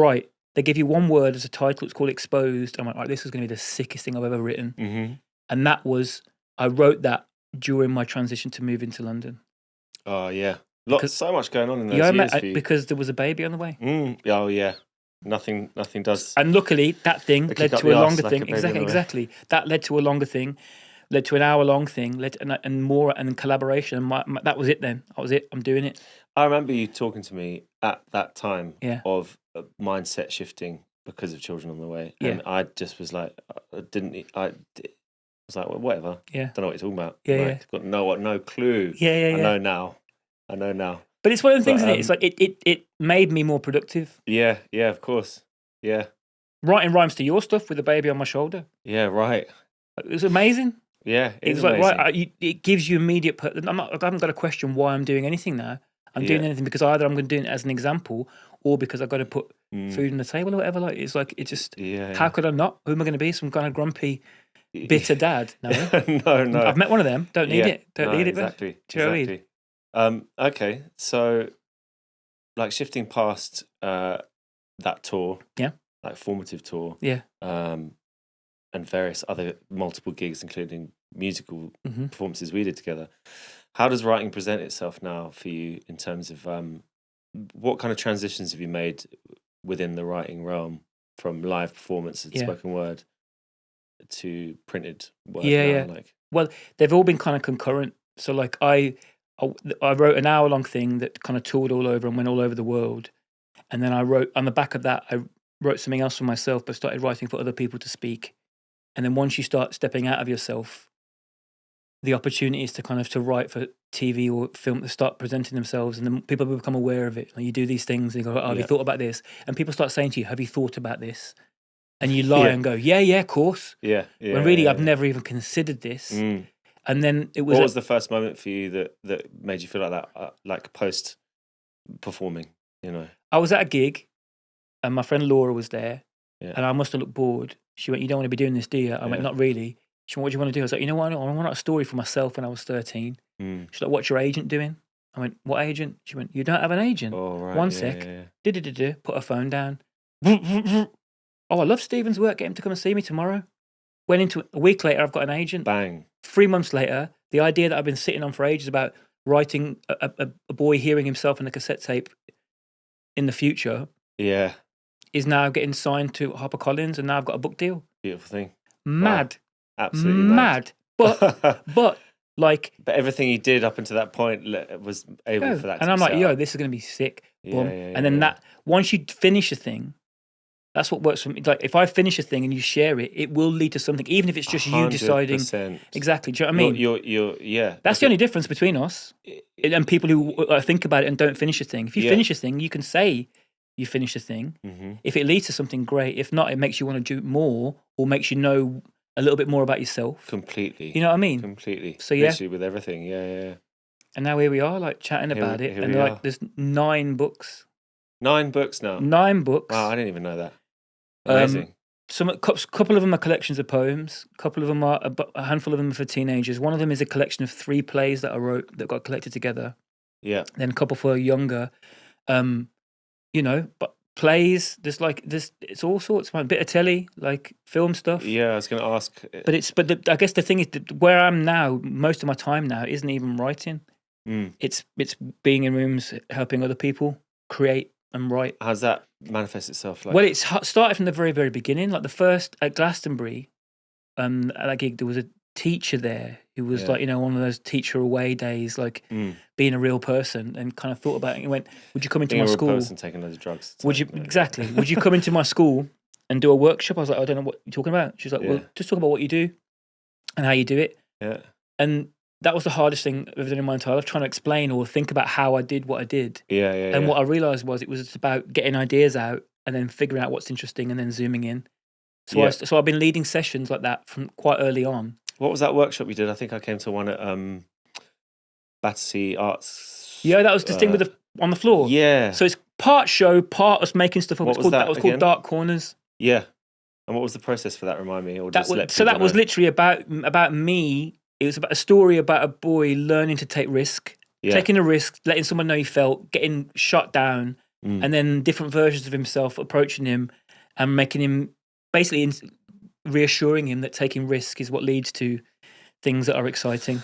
they give you one word as a title. It's called Exposed. I'm like, this is going to be the sickest thing I've ever written. And that was, I wrote that during my transition to move into London. Oh, yeah. So much going on in those years for you. Because there was a baby on the way. Oh, yeah. Nothing does. And luckily, that thing led to a longer thing. Exactly. That led to a longer thing, led to an hour-long thing, and more, and collaboration. That was it then. That was it. I'm doing it. I remember you talking to me at that time of mindset shifting because of Children on the Way. And I just was like, I was like, well, whatever. Yeah. Don't know what you're talking about. Yeah. Got no clue. Yeah. I know now. But it's one of the things, isn't it? It's like it made me more productive. Yeah, of course. Yeah. Writing rhymes to your stuff with a baby on my shoulder. Yeah, right. It was amazing. Yeah, it is It's like, amazing. right, it gives you immediate. I haven't got to question why I'm doing anything now. I'm doing anything because either I'm going to do it as an example, or because I've got to put food on the table or whatever. Like it's like it just. How could I not? Who am I going to be? Some kind of grumpy, bitter dad? No, no. I've met one of them. Don't need it. Don't need it. Exactly. Do you know what I mean? Exactly. Okay, so like shifting past that tour, Yeah. like formative tour, Yeah. and various other multiple gigs, including musical performances we did together. How does writing present itself now for you in terms of what kind of transitions have you made within the writing realm from live performance and spoken word to printed word now? Like, well, they've all been kind of concurrent. So like I wrote an hour-long thing that kind of toured all over and went all over the world. And then I wrote, on the back of that, I wrote something else for myself, but started writing for other people to speak. And then once you start stepping out of yourself, the opportunity is to kind of to write for TV or film to start presenting themselves, and then people become aware of it. Like you do these things, and you go, "Oh, have you thought about this?" And people start saying to you, "Have you thought about this?" And you lie and go, "Yeah, of course." When really, I've never even considered this. And then it was. What was the first moment for you that made you feel like that, like post performing? You know, I was at a gig, and my friend Laura was there, and I must have looked bored. She went, "You don't want to be doing this, do you?" I went, "Not really." She went, "What do you want to do?" I was like, "You know what? I want to write a story for myself when I was 13. She's like, "What's your agent doing?" I went, "What agent?" She went, "You don't have an agent." Oh, right. One sec. Put her phone down. Oh, I love Steven's work. Get him to come and see me tomorrow. Went into a week later, I've got an agent. Bang. 3 months later, the idea that I've been sitting on for ages about writing a boy hearing himself in a cassette tape in the future is now getting signed to HarperCollins, and now I've got a book deal. Beautiful thing. Mad. Wow. Absolutely mad. But like, but everything you did up until that point was able for that to and I'm be like, set yo, up. this is going to be sick. And then that, once you finish a thing, that's what works for me. Like, if I finish a thing and you share it, it will lead to something, even if it's just 100%. You deciding. Exactly. Do you know what I mean? You're That's the only difference between us and people who think about it and don't finish a thing. If you finish a thing, you can say you finished a thing. If it leads to something great, if not, it makes you want to do more or makes you know a little bit more about yourself. Completely. You know what I mean? Completely. So literally with everything. Yeah. And now here we are, like chatting about it, and like there's 9 books. 9 books now. 9 books. Wow, I didn't even know that. Amazing. Couple of them are collections of poems. A couple of them are a handful of them are for teenagers. One of them is a collection of 3 plays that I wrote that got collected together. Yeah. Then a couple for younger. But plays. There's it's all sorts. A bit of telly, like film stuff. Yeah, I was going to ask. I guess the thing is that where I'm now, most of my time now isn't even writing. It's being in rooms, helping other people create and write. How's that manifest itself? Like? Well, it's started from the very, very beginning. Like the first at Glastonbury, at that gig, there was a teacher there who was like, one of those teacher away days, like being a real person, and kind of thought about it and went, "Would you come into my school?" Being a real person, taking loads of drugs. Would you come into my school and do a workshop? I was like, "I don't know what you're talking about." She's like, "Well, just talk about what you do and how you do it." Yeah. And that was the hardest thing I've ever done in my entire life, trying to explain or think about how I did what I did. And what I realised was it was about getting ideas out and then figuring out what's interesting and then zooming in. So I've been leading sessions like that from quite early on. What was that workshop you did? I think I came to one at Battersea Arts. Yeah, that was the thing with on the floor. Yeah. So it's part show, part us making stuff up. That was called Dark Corners. Yeah. And what was the process for that? Remind me. Or that was literally about me. It was about a story about a boy learning to take risk, taking a risk, letting someone know he felt, getting shot down, and then different versions of himself approaching him and making him basically reassuring him that taking risk is what leads to things that are exciting.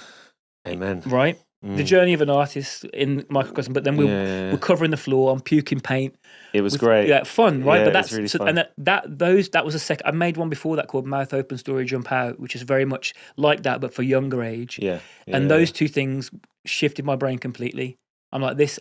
Amen. Right? The journey of an artist in microcosm, but then we're covering the floor, I'm puking paint. It was great. Yeah, fun, right? Yeah, but that's really fun. And that was a second. I made one before that called Mouth Open Story Jump Out, which is very much like that, but for younger age. Yeah. And those two things shifted my brain completely. I'm like, this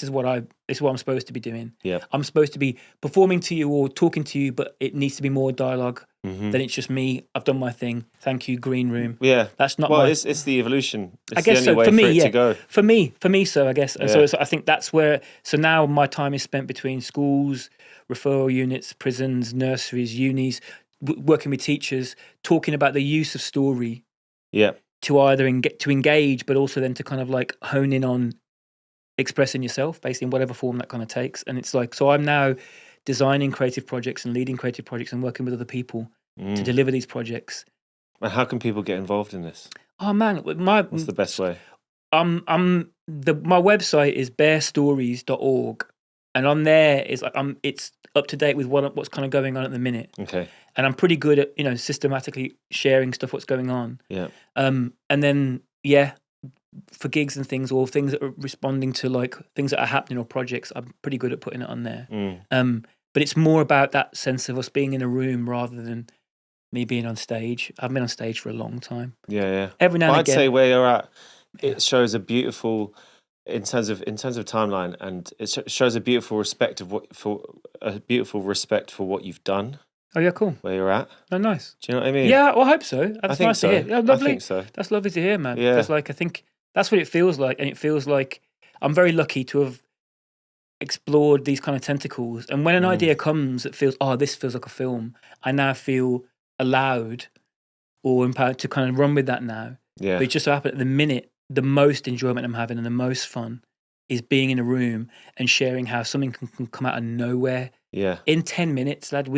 is what I'm supposed to be doing. Yeah. I'm supposed to be performing to you or talking to you, but it needs to be more dialogue than it's just me. I've done my thing. Thank you, green room. Yeah. That's not it's the evolution. It's I guess the only so. For way me, it to go. For me, so I guess. And so I think that's where. So now my time is spent between schools, referral units, prisons, nurseries, unis, working with teachers, talking about the use of story Yeah. to either to engage, but also then to kind of like hone in on expressing yourself, basically in whatever form that kind of takes. And it's like, so I'm now designing creative projects and leading creative projects and working with other people to deliver these projects. And how can people get involved in this? Oh man, What's the best way? my website is bearstories.org, and on there is like it's up to date with what's kind of going on at the minute. Okay. And I'm pretty good at systematically sharing stuff what's going on. Yeah. And then for gigs and things, or things that are responding to like things that are happening or projects, I'm pretty good at putting it on there. But it's more about that sense of us being in a room rather than me being on stage. I've been on stage for a long time. Yeah. Every now and I'd again. say where you're at, it shows a beautiful, in terms of timeline, and it shows a beautiful respect for what you've done. Oh yeah, cool. Where you're at. Oh, nice. Do you know what I mean? Yeah, well, I hope so. That's I think nice so. to hear. Yeah, lovely. I think so. That's lovely to hear, man. Yeah. Because like I think that's what it feels like, and it feels like I'm very lucky to have explored these kind of tentacles. And when an idea comes that feels, this feels like a film, I now feel allowed or empowered to kind of run with that now. Yeah. But it just so happened at the minute, the most enjoyment I'm having and the most fun is being in a room and sharing how something can come out of nowhere. Yeah. In 10 minutes, lad,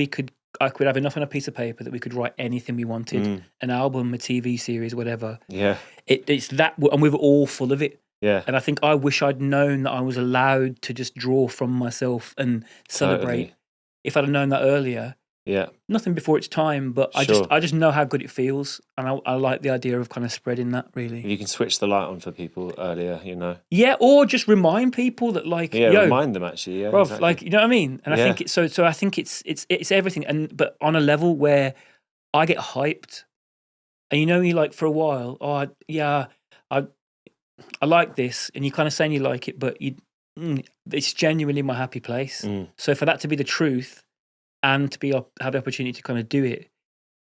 I could have enough on a piece of paper that we could write anything we wanted, an album, a TV series, whatever. Yeah. It's that, and we were all full of it. Yeah. And I think I wish I'd known that I was allowed to just draw from myself and celebrate. Totally. If I'd have known that earlier. Yeah. Nothing before its time, but Sure. I just know how good it feels, and I like the idea of kind of spreading that, really. If you can switch the light on for people earlier, Yeah, or just remind people that like, remind them actually, yeah. bruv, Exactly. like, you know what I mean? And I think it's so I think it's everything, but on a level where I get hyped, and you like for a while, I like this, and you kind of saying you like it, but it's genuinely my happy place. So for that to be the truth, and to have the opportunity to kind of do it,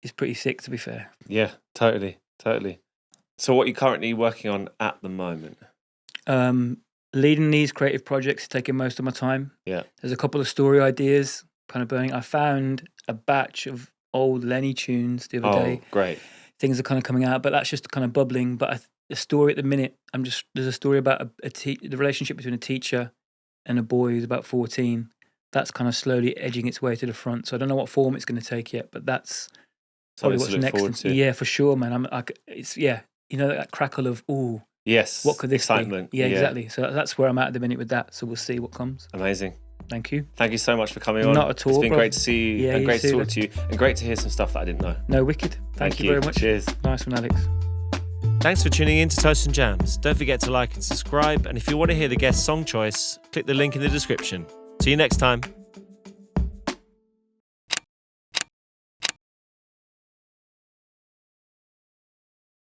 is pretty sick, to be fair. Yeah, totally. So what are you currently working on at the moment? Leading these creative projects is taking most of my time. Yeah. There's a couple of story ideas kind of burning. I found a batch of old Lenny tunes the other day. Oh, great. Things are kind of coming out, but that's just kind of bubbling. But a story at the minute, there's a story about the relationship between a teacher and a boy who's about 14. That's kind of slowly edging its way to the front. So I don't know what form it's going to take yet, but that's probably what's next. Yeah, for sure, man. That crackle of, ooh. Yes. What could this excitement be? Yeah, exactly. So that's where I'm at the minute with that. So we'll see what comes. Amazing. Thank you. Thank you so much for coming on. Not at all. It's been bro. great to see you, and great to talk to you, and great to hear some stuff that I didn't know. No, wicked. Thank you very much. Cheers. Nice one, Alex. Thanks for tuning in to Toast and Jams. Don't forget to like and subscribe. And if you want to hear the guest song choice, click the link in the description. See you next time.